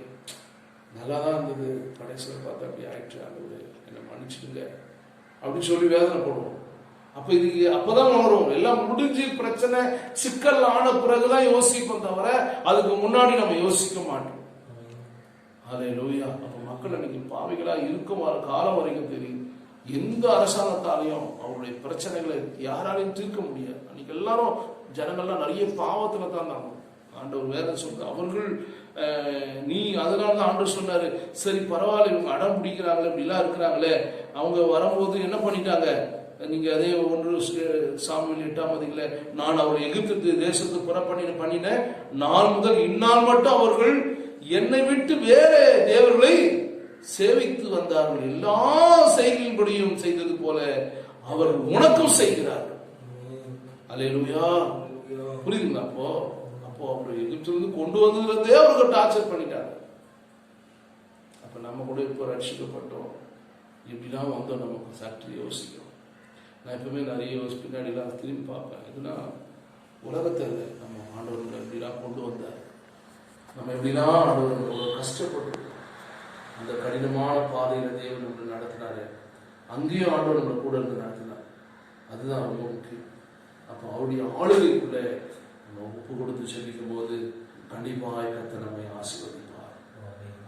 நல்லா தான் இருந்தது, கடைசியில் பார்த்தா அப்படி ஆயிடுச்சு, ஆண்டவரே என்னை மன்னிச்சுடுங்க அப்படின்னு சொல்லி வேதனை போடுவோம். அப்பதான் வரும். எல்லாம் முடிஞ்சு பிரச்சனை சிக்கல் ஆன பிறகுதான் யோசிப்போம் தவிர அதுக்கு முன்னாடி நம்ம யோசிக்க மாட்டோம். அல்லேலூயா. அப்ப மக்கள் அன்னைக்கு பாவிகளா இருக்கும் காலம் வரைக்கும் தெரியும். எந்த அரசாங்கத்தாலையும் அவருடைய பிரச்சனைகளை யாராலையும் தீர்க்க முடியாது. அன்னைக்கு எல்லாரும் ஜனங்கள்லாம் நிறைய பாவத்துல தான் இருந்தாங்க. ஆண்டவர் வேதம் சொல்ற அவர்கள் நீ அதனாலதான் ஆண்டவர் சொன்னாரு, சரி பரவாயில்ல இவங்க அடம் பிடிக்கிறாங்களே, இப்படிலாம் இருக்கிறாங்களே, அவங்க வரும்போது என்ன பண்ணிட்டாங்க, நீங்க அதே 1 சாமுவேல் 8ஆம் அதிகாரத்துல, நான் அவரை எகிப்து தேசத்துக்கு பண்ணின நாள் முதல் இந்நாள் மட்டும் அவர்கள் என்னை விட்டு வேற தேவர்களை சேவித்து வந்தார்கள். எல்லா செய்கையின்படியும் செய்தது போல அவர்கள் உனக்கும் செய்கிறார்கள். அல்லேலூயா. புரியுதுங்களா? அப்போ அவர் எகிப்திலிருந்து கொண்டு வந்ததுலேருந்தே அவர்கள் டார்ச்சர் பண்ணிட்டாங்க. அப்ப நம்ம கூட இப்போ ரட்சிக்கப்பட்டோம், இப்படிலாம் வந்தோம், நமக்கு சற்று யோசிக்கிறோம். நான் எப்பவுமே நிறைய பின்னாடிலாம் திரும்பி பார்ப்பேன். இதுனா உலகத்தில் நம்ம ஆண்டவர்களை எப்படிலாம் கொண்டு வந்தார், நம்ம எப்படிலாம் ஆண்டவர்களோட கஷ்டப்பட்டு அந்த கடினமான பாதையில் தேவன் நம்மளை நடத்தினாரு. அங்கேயும் ஆண்டவர் நம்மளை கூட இருந்து நடத்தினார். அதுதான் ரொம்ப முக்கியம். அப்போ அவருடைய ஆளுகைக்குள்ள நம்ம ஒப்பு கொடுத்து செல்லிக்கும் போது கண்டிப்பாக கர்த்தர் நம்மை ஆசீர்வதிப்பார்.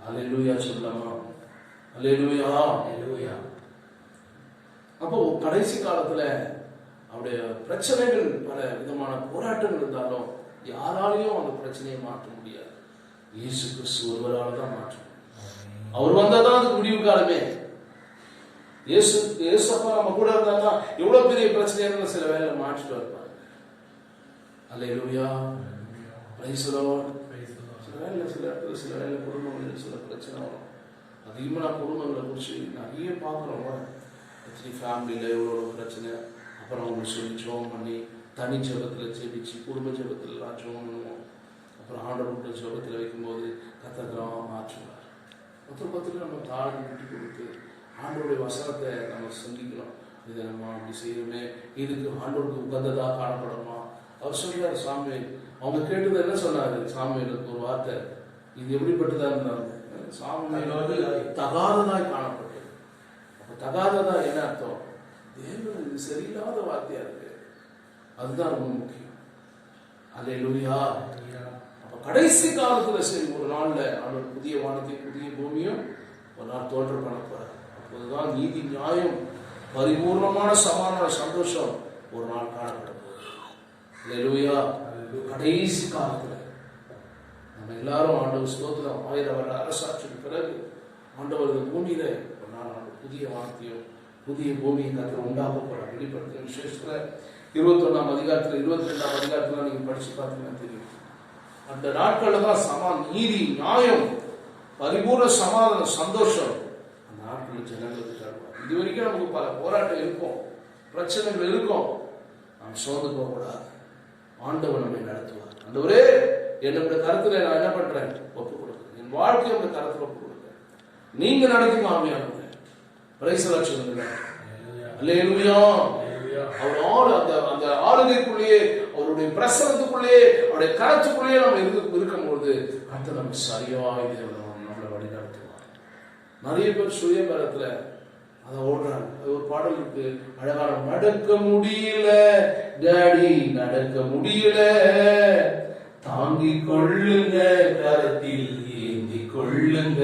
அல்லேலூயா சொல்லலாமா? அல்லேலூயா. அப்போ கடைசி காலத்துல அவருடைய பிரச்சனைகள், பல விதமான போராட்டங்கள் இருந்தாலும் யாராலையும் அந்த பிரச்சனையை மாற்ற முடியாது. இயேசு கிறிஸ்து ஒருவரால் தான் மாற்ற முடியும். அவர் வந்தாதான் அதுக்கு முடிவு காலமே. இயேசுப்பா நம்ம கூட இருந்தா எவ்வளவு பெரிய பிரச்சனைகள் சில வேலை மாற்றிட்டு வருவாங்க. அல்லேலூயா. Praise the Lord. சில வேலை குடும்பங்களில் சில பிரச்சனை வரும். அதிகமாக குடும்பங்களை குறித்து நிறைய பார்க்குறோம். ஃபேமிலியில் எவ்வளோ பிரச்சனை, அப்புறம் அவங்க சொல்லி ஜெபம் பண்ணி, தனி ஜெபத்தில் ஜெபிச்சு, குடும்ப ஜெபத்திலலாம் ஜெபம் பண்ணுவோம். அப்புறம் ஆண்டவருடைய ஜெபத்தில் வைக்கும்போது கர்த்தர் மாற்றுவார். மொத்தத்தில் நம்ம தாழ்வு விட்டு கொடுத்து ஆண்டவருடைய வசனத்தை நம்ம சிந்திக்கணும். இதை நம்ம அப்படி செய்யணுமே, இதுக்கு ஆண்டவருக்கு உகந்ததாக காணப்படணுமா? அவர் சொல்றாரு சாமுவேல், அவங்க கேட்டது என்ன சொன்னாரு? சாமுவேலுக்கு ஒரு வார்த்தை, இது எப்படிப்பட்டதா இருந்தாங்க? சாமுவேல் தகாததாய் காணப்பட்டது. தகாததா என்ன அர்த்தம்? தேவன் இது சரியில்லாத வார்த்தையா இருக்கு. அதுதான் ரொம்ப முக்கியம். அல்லேலூயா. அப்ப கடைசி காலத்துல சரி, ஒரு நாள்ல அவர் புதிய வானத்தையும் புதிய பூமியும் ஒரு நாள் தோற்றம் பண்ண போறார். அப்போதுதான் நீதி, நியாயம், பரிபூர்ணமான சமாதான சந்தோஷம் ஒரு நாள் காணப்பட போகுது. அல்லேலூயா. கடைசி காலத்துல நம்ம எல்லாரும் ஆண்டவர் ஸ்தோத்திரம் 1000 வருட அரசாட்சிக்கு பிறகு ஆண்டவர் பூமியில ஒரு நாள் புதிய வார்த்தையும் புதிய பூமியும் கர்த்தர் உண்டாக போறார். வெளிப்படுத்தின விசேஷத்துல 21ஆம் அதிகாரத்துல 22ஆம் அதிகாரத்துல நீங்க படிச்சு பார்த்தீங்கன்னா தெரியும். அந்த நாட்கள்ல தான் நீதி, நியாயம், பரிபூர்ண சமாதான சந்தோஷம் அந்த நாட்களில் ஜனங்களுக்கு தருவார். இது வரைக்கும் நமக்கு பல போராட்டம் இருக்கும், பிரச்சனைகள் இருக்கும். நாம் சோர்ந்து போகக்கூடாது. ஆண்டவர் நம்மை நடத்துவார். ஆண்டவரே, என்னுடைய கருத்துல நான் என்ன பண்றேன்? ஒப்பு கொடுக்குறேன். என் வாழ்க்கையை உங்க கருத்துல ஒப்பு கொடுக்குறேன். நீங்க நடத்துங்க ஆவியானவரே. பிரைஸ் தி சொல்லுங்க. அல்லேலூயா. அவர் அந்த ஆளுகைக்குள்ளேயே, அவருடைய பிரசனத்துக்குள்ளேயே, அவருடைய கருத்துக்குள்ளேயே நம்ம இருக்கும்போது கர்த்தர் நம்ம சரியாய் நம்மளை வழி நடத்துவார். நிறைய பேர் சுயபலத்துல அதை ஓடுறாங்க. ஒரு பாடல் இருக்கு அழகான, நடக்க முடியல டாடி, நடக்க முடியல, தாங்கிக் கொள்ளுங்க, கரத்தில் ஏந்தி கொள்ளுங்க,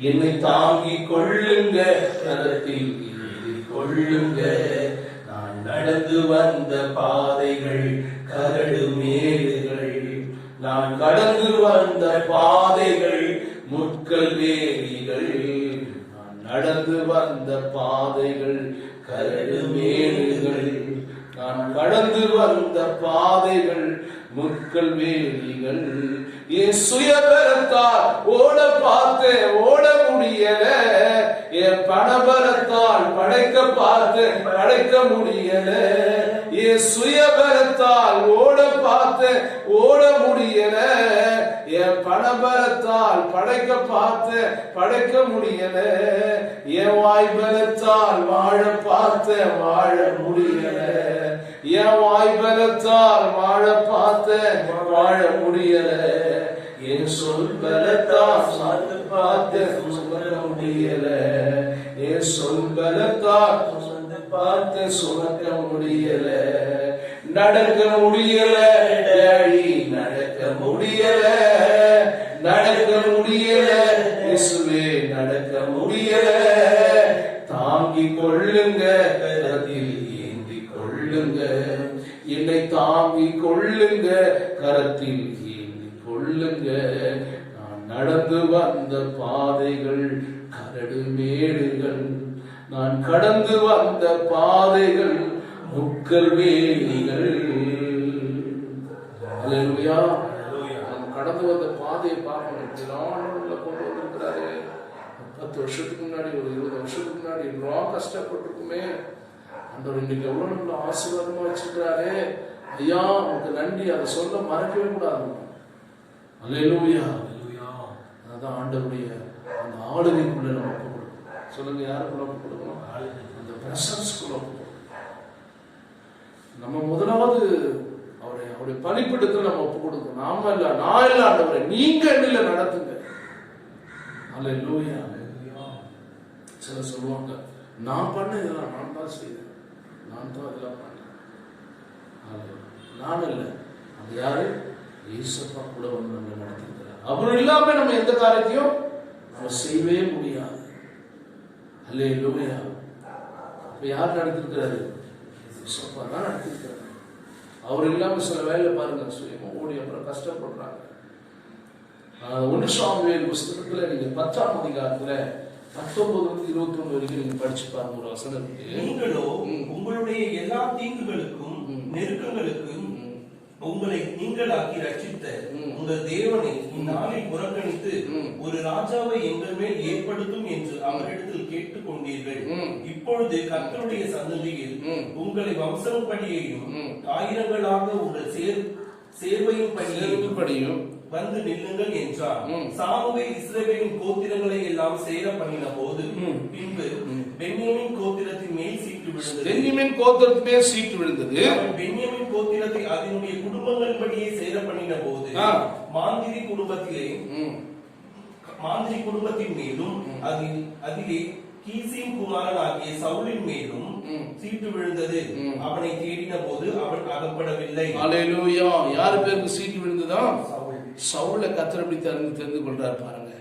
என்னை தாங்கிக் கொள்ளுங்க, கரத்தில் ஏந்தி கொள்ளுங்க, நான் நடந்து வந்த பாதைகள் கரடு மேடுகள், நான் கடந்து வந்த பாதைகள் முட்கள் வேலிகள், நான் நடந்து வந்த பாதைகள் கரடு மேடுகள், நான் கடந்து வந்த பாதைகள் முட்கள் வேலிகள், என் சுயபலத்தால் ஓட பார்த்தேன், ஓட முடியல, என் பணபலத்தால் படைக்க பார்த்தேன், படைக்க முடியல, என் சுயபலத்தால் ஓட பார்த்தேன், ஓட முடியல, என் பணபலத்தால் படைக்க பார்த்தேன், படைக்க முடியல, என் வாய்பலத்தால் வாழ பார்த்தேன், வாழ முடியல, என் வாய்பலத்தால் வாழ பார்த்தேன், வாழ முடியல, என் சொல் பலத்தால் சாத்து பார்த்தேன், சுமக்க முடியல, என் சொல் பலத்தால் பார்த்து சுமக்க முடியல, நடக்க முடியல டாடி, நடக்க முடியல, நடக்க முடியல இயேசுவே, நடக்க முடியல, தாங்கிக் கொள்ளுங்க, கரத்தில் ஏந்தி கொள்ளுங்க, என்னை தாங்கிக் கொள்ளுங்க, கரத்தில் ஏந்தி கொள்ளுங்க, நான் நடந்து வந்த பாதைகள் கரடு மேடுகள், நான் கடந்து வந்த பாதைகள் முக்கல் வேலிகள். அல்லேலூயா. நாம் கடந்து வந்த பாதையை பார்க்கணும். இப்படிலாம் கொண்டு வந்திருக்கிறாரு. 10 வருஷத்துக்கு முன்னாடி, ஒரு 20 வருஷத்துக்கு முன்னாடி எவ்வளோ கஷ்டப்பட்டிருக்குமே. ஆண்டவர் இன்னைக்கு எவ்வளவு நல்ல ஆசீர்வாதமா வச்சிருக்கிறாரு. ஐயா உங்களுக்கு நன்றி. அதை சொல்ல மறக்கவே கூடாது. அல்லேலூயா. அதான் ஆண்டவருடைய அந்த ஆளுகைக்குள்ள நம்ம ஒப்பு கொடுக்கணும். சொல்லுங்க, யாருக்குள்ள ஒப்பு கொடுக்கணும்? அந்த பிரசன்ஸ்குள்ள ஒப்பு கொடுக்கணும். நம்ம முதலாவது அவருடைய பணிப்பிடத்தில் நம்ம ஒப்பு கொடுக்கணும். நாம இல்ல, நான் இல்ல ஆண்டவரே, நீங்க என்னில நடத்துங்க. அல்லேலூயா. சில சொல்லுவாங்க, நான் பண்ண இதெல்லாம் நான் தான் செய்தேன், நான் தான் இதெல்லாம் பண்ணேன். நான் இல்லை, அது யாரு? இயேசுப்பா கூட வந்து நம்ம நடத்திருக்கிறார். அவர் இல்லாம நம்ம எந்த காரியத்தையும் நம்ம செய்யவே முடியாது. அல்லேலூயா. இப்ப யார் நடத்திருக்கிறாரு? இயேசுப்பா தான் நடத்திருக்கிறார். அவர் இல்லாம சில வேலை பாருங்க, சுயமா ஓடி அப்புறம் கஷ்டப்படுறாங்க. 1 சாமுவேல் புஸ்தகத்துல நீங்க 10ஆம் அதிகாரத்துல 19-21 வரைக்கும் நீங்க படிச்சு பாருங்க. ஒரு வசனம் இருக்கு. நீங்களோ உங்களுடைய எல்லா தீங்குகளுக்கும் நெருக்கங்களுக்கும் உங்களை நீங்களாக்கி ரட்சித்த உங்கள் தேவனை இந்நாளில் புறக்கணித்து ஒரு ராஜாவை எங்கள் மேல் ஏற்படுத்தும் என்று அவரிடத்தில் கேட்டுக் கொண்டீர்கள். இப்பொழுது கர்த்தருடைய சந்ததியில் உங்களை வம்சப்படியையும் ஆயிரங்களாக உங்கள் சேர்வையும் படியும் வந்து நில்லுங்கள் என்றார். சாமுவேல் இஸ்ரவேலின் கோத்திரங்களை எல்லாம் சேர பண்ணின போது பின்பு பென்யமீன் கோத்திரத்தின் மேல் சீட்டு விழுந்தது. பென்யமீன் கோத்திரத்தின் மேல் சீட்டு விழுந்தது. பென்யமீன் கோத்திரத்தை அதனுடைய குடும்பங்கள் படியே சேர பண்ணின போது மாந்திரி குடும்பத்தின் மேலும் அதிலே கீசின் குமாரன் ஆகிய சவுலின் மேலும் சீட்டு விழுந்தது. அவனை தேடின போது அவன் அகப்படவில்லை. அல்லேலூயா. யாரு பேருக்கு சீட்டு விழுந்ததா? சவுல. கர்த்தர் எப்படி தெரிந்து கொள்றாரு பாருங்க.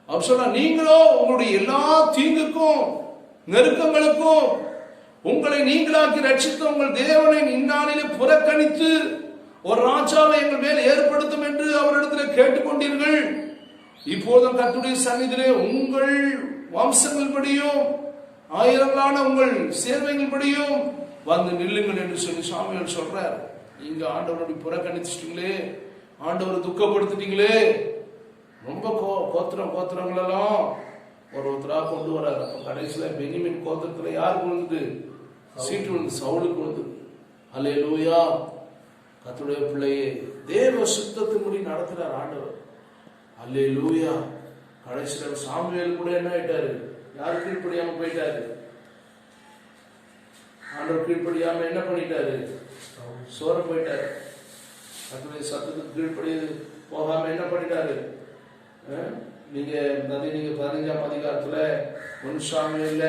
அவர் சொல்ற, நீங்களோ உங்களுடைய எல்லா தீங்குக்கும் நெருக்கங்களுக்கும் உங்களை நீங்களாக்கி ரட்சித்த உங்கள் தேவனை இந்நாளிலே புறக்கணித்து ஒரு ராஜாவை எங்கள் மேல் ஏற்படுத்தும் என்று அவரிடத்தில் கேட்டுக்கொண்டீர்கள். இப்போதும் கர்த்தருடைய சந்நிதியிலே உங்கள் வம்சங்கள் படியும் ஆயிரங்களான உங்கள் சேர்வைகள் படியும் வந்து நில்லுங்கள் என்று சொல்லி சாமுவேல் சொல்றார். நீங்க ஆண்டவரை புறக்கணிச்சிட்டீங்களே, ஆண்டவரை துக்கப்படுத்திட்டீங்களே. ரொம்ப கோத்திரங்களெல்லாம் ஒருத்தரா கொண்டு வராரு. அப்ப கடைசியில பென்யமீன் கோத்திரத்துல யாருக்கு விழுந்தது? சீட்டு விழுந்து சவுலுக்கு விழுந்தது. அல்லேலூயா. கர்த்தருடைய பிள்ளையே, தேவ சுத்தத்தின்படி நடத்துறார் ஆண்டவர். அல்லேலூயா. கடைசியில சாமுவேல் கூட என்ன ஆயிட்டாரு? யாரு கீழ்ப்படியாம போயிட்டாரு? ஆண்டவர் கீழ்ப்படியாம என்ன பண்ணிட்டாரு? சோர போயிட்டாரு. கர்த்தருடைய சத்தத்துக்கு கீழ்ப்படியது போகாம என்ன பண்ணிட்டாரு? நீங்க 15ஆம் அதிகாரத்துல 1 சாமுவேல்ல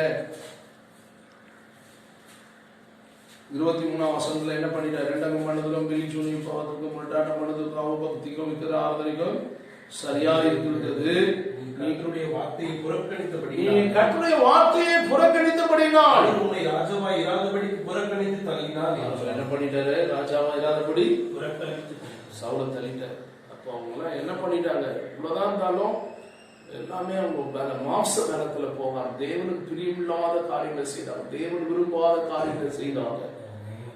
23ஆம் வசனத்துல என்ன பண்ணிட்டாரு? 2 மனதிலும் பிலிச்சூனியும் பாவத்துக்கும் முரட்டாட்டம் பண்ணதுக்கும் அவபக்திக்கும் இருக்கிற ஆதரிக்கும் சரியா இருக்கிறது. கர்த்தருடைய வார்த்தையை புறக்கணித்தபடினால் உன்னை ராஜாவாய் இராதபடி புறக்கணித்து தள்ளினார். என்ன பண்ணிட்டாரு? ராஜாவா இராதபடி சவுல தள்ளிட்டார். அப்போ அவங்க எல்லாம் என்ன பண்ணிட்டாங்க? இவ்வளவுதான் இருந்தாலும் எல்லாமே அவங்க மாம்ச பலத்துல போவாங்க. தேவனுக்கு பிரியமில்லாத காரியங்களை செய்தாங்க, தேவன் விரும்பாத காரியங்களை செய்தாங்க.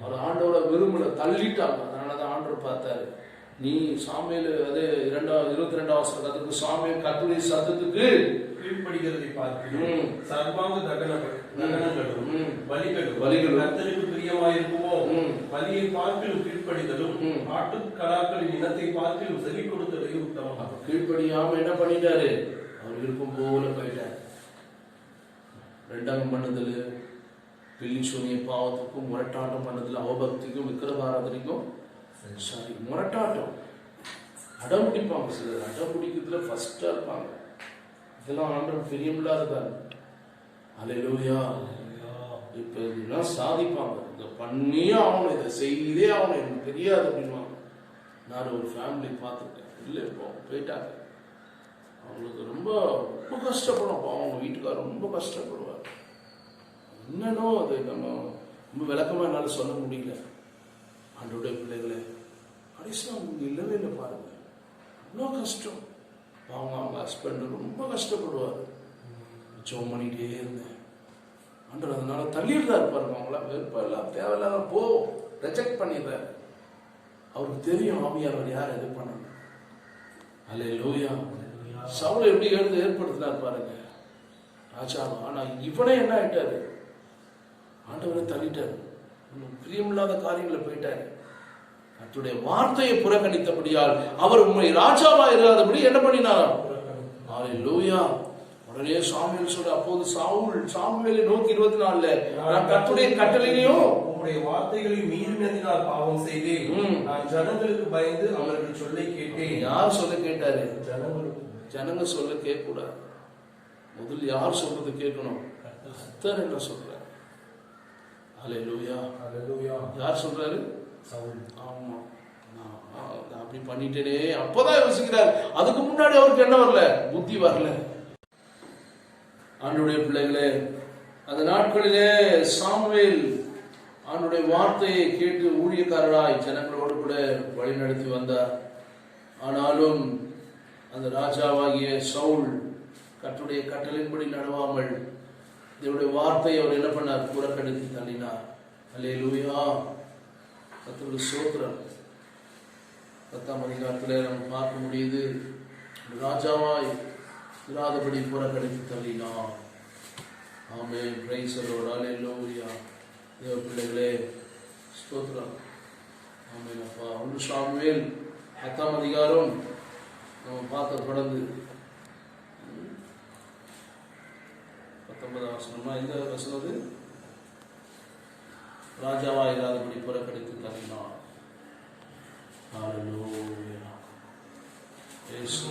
அது ஆண்டவரை விரும்பல, தள்ளிட்டாங்க. அதனாலதான் ஆண்டவர் பார்த்தாரு, நீ சாமுவேல் 22ஆம் வசனத்துக்கு சாமுவேல் கர்த்தருடைய சத்தத்துக்கு கீழ்ப்படிகிறதை பார்க்கிறோம். சர்வாங்க தகனங்களும் பலிகளும் கர்த்தருக்கு பிரியமாயிருக்குமோ? பலியை பார்க்கிலும் கீழ்ப்படிதலும் ஆட்டுக்கடாக்களின் இனத்தை பார்க்கிலும் செவி கொடுத்ததை உத்தமம். அப்ப கீழ்ப்படியாம என்ன பண்ணிட்டாரு? அவர் விருப்பம் போல போயிட்டார். 2 பண்ணுதல், பில்லிசூனிய பாவத்துக்கும் முரட்டாட்டம் பண்ணதுல அவபக்திக்கும் விக்கிரகாராதனைக்கும் சாரி முரட்டாட்டம் அடம் பிடிப்பாங்க. சிலர் அடம் பிடிக்கிறதுல ஃபர்ஸ்டா இருப்பாங்க. இதெல்லாம் ஆண்டவர் பிரியமில்லாததான். அல்லேலூயா. இப்ப இதெல்லாம் சாதிப்பாங்க, இதை பண்ணியே ஆகணும், இதை செய்தே ஆகணும், எனக்கு தெரியாது அப்படின்வாங்க. நான் ஒரு ஃபேமிலி பார்த்துருக்கேன். இல்லை இப்போ போயிட்டாங்க. அவங்களுக்கு ரொம்ப ரொம்ப கஷ்டப்படும். அவங்க வீட்டுக்காரர் ரொம்ப கஷ்டப்படுவார். என்னன்னோ அது நம்ம ரொம்ப விளக்கமா என்னால் சொல்ல முடியல. ஆண்டோடைய பிள்ளைகளை கடைசியாக அவங்க இல்லவே இல்லை பாருங்க. அவ்வளோ கஷ்டம். அவங்க ஹஸ்பண்ட் ரொம்ப கஷ்டப்படுவார். ஜெபம் பண்ணிட்டே இருந்தேன். ஆண்டவர் அதனால தள்ளிடுறாரு பாருங்க. அவங்கள வெறுப்பா எல்லாம் தேவையில்லாத போ ரிஜெக்ட் பண்ணிடுறாரு. அவருக்கு தெரியும் ஆவியானவர் யார் எது பண்ணணும். அல்லேலூயா. சவுலை எப்படி ஏற்படுத்தினார் பாருங்க ராஜாவா. ஆனா இவனே என்ன ஆயிட்டாரு, ஆண்டவரை தள்ளிட்டாரு, பிரியமில்லாத காரியங்களை போயிட்டாரு. கர்த்தருடைய வார்த்தையை புறக்கணித்தபடியால் அவர் உண்மை ராஜாவா இராதபடி என்ன பண்ணினாராம். அல்லேலூயா. உடனே சாமுவேல் சொல்ற, அப்போது சாமுவேலை நோக்கி 24 நான் கர்த்தருடைய கட்டளையையும் உம்முடைய வார்த்தைகளை மீறினதினால் பாவம் செய்தேன். நான் ஜனங்களுக்கு பயந்து அவர்கள் சொல்லை கேட்டேன். யார் சொல்ல கேட்டாரு? ஜனங்க சொல்ல கேட்க கூடாது. முதல் யார் சொல்றது கேட்கணும்? கர்த்தர் என்ன சொல்றாரு. அல்லேலூயா. யார் சொல்றாரு? ஆமா, அப்படி பண்ணிட்டேனே. அப்பதான் யோசிக்கிறார். அதுக்கு முன்னாடி அவருக்கு என்ன வரல, புத்தி வரல. ஆண்டவருடைய பிள்ளைகளே, அந்த நாட்களிலே சாமுவேல் ஆண்டவருடைய வார்த்தையை கேட்டு ஊழியக்காரராய் ஜனங்களோடு கூட வழிநடத்தி வந்தார். ஆனாலும் அந்த ராஜாவாகிய சவுல் கர்த்தருடைய கட்டளையின்படி நடவாமல் தேவனுடைய வார்த்தையை அவர் என்ன பண்ணார், புறக்கணித்து தள்ளினார். அல்லேலூயா. கர்த்தருடைய ஸ்தோத்திரம். 10ஆம் அதிகாரத்தில் நம்ம பார்க்க முடியுது, ராஜாவாய் இராதபடி புறக்கணித்து தள்ளினார். ஆமென். Price the Lord. அல்லேலூயா. தேவ பிள்ளைகளே ஸ்தோத்திரம். ஆமென். அப்பா 1 சாமுவேல் 10ஆம் அதிகாரம் நம்ம பார்த்த தொடர்ந்து 19ஆம் வசனமா எந்த வசனது? ராஜாவா இராதபடி புறக்கணித்து தள்ளினார். ஹalleluya. இயேசு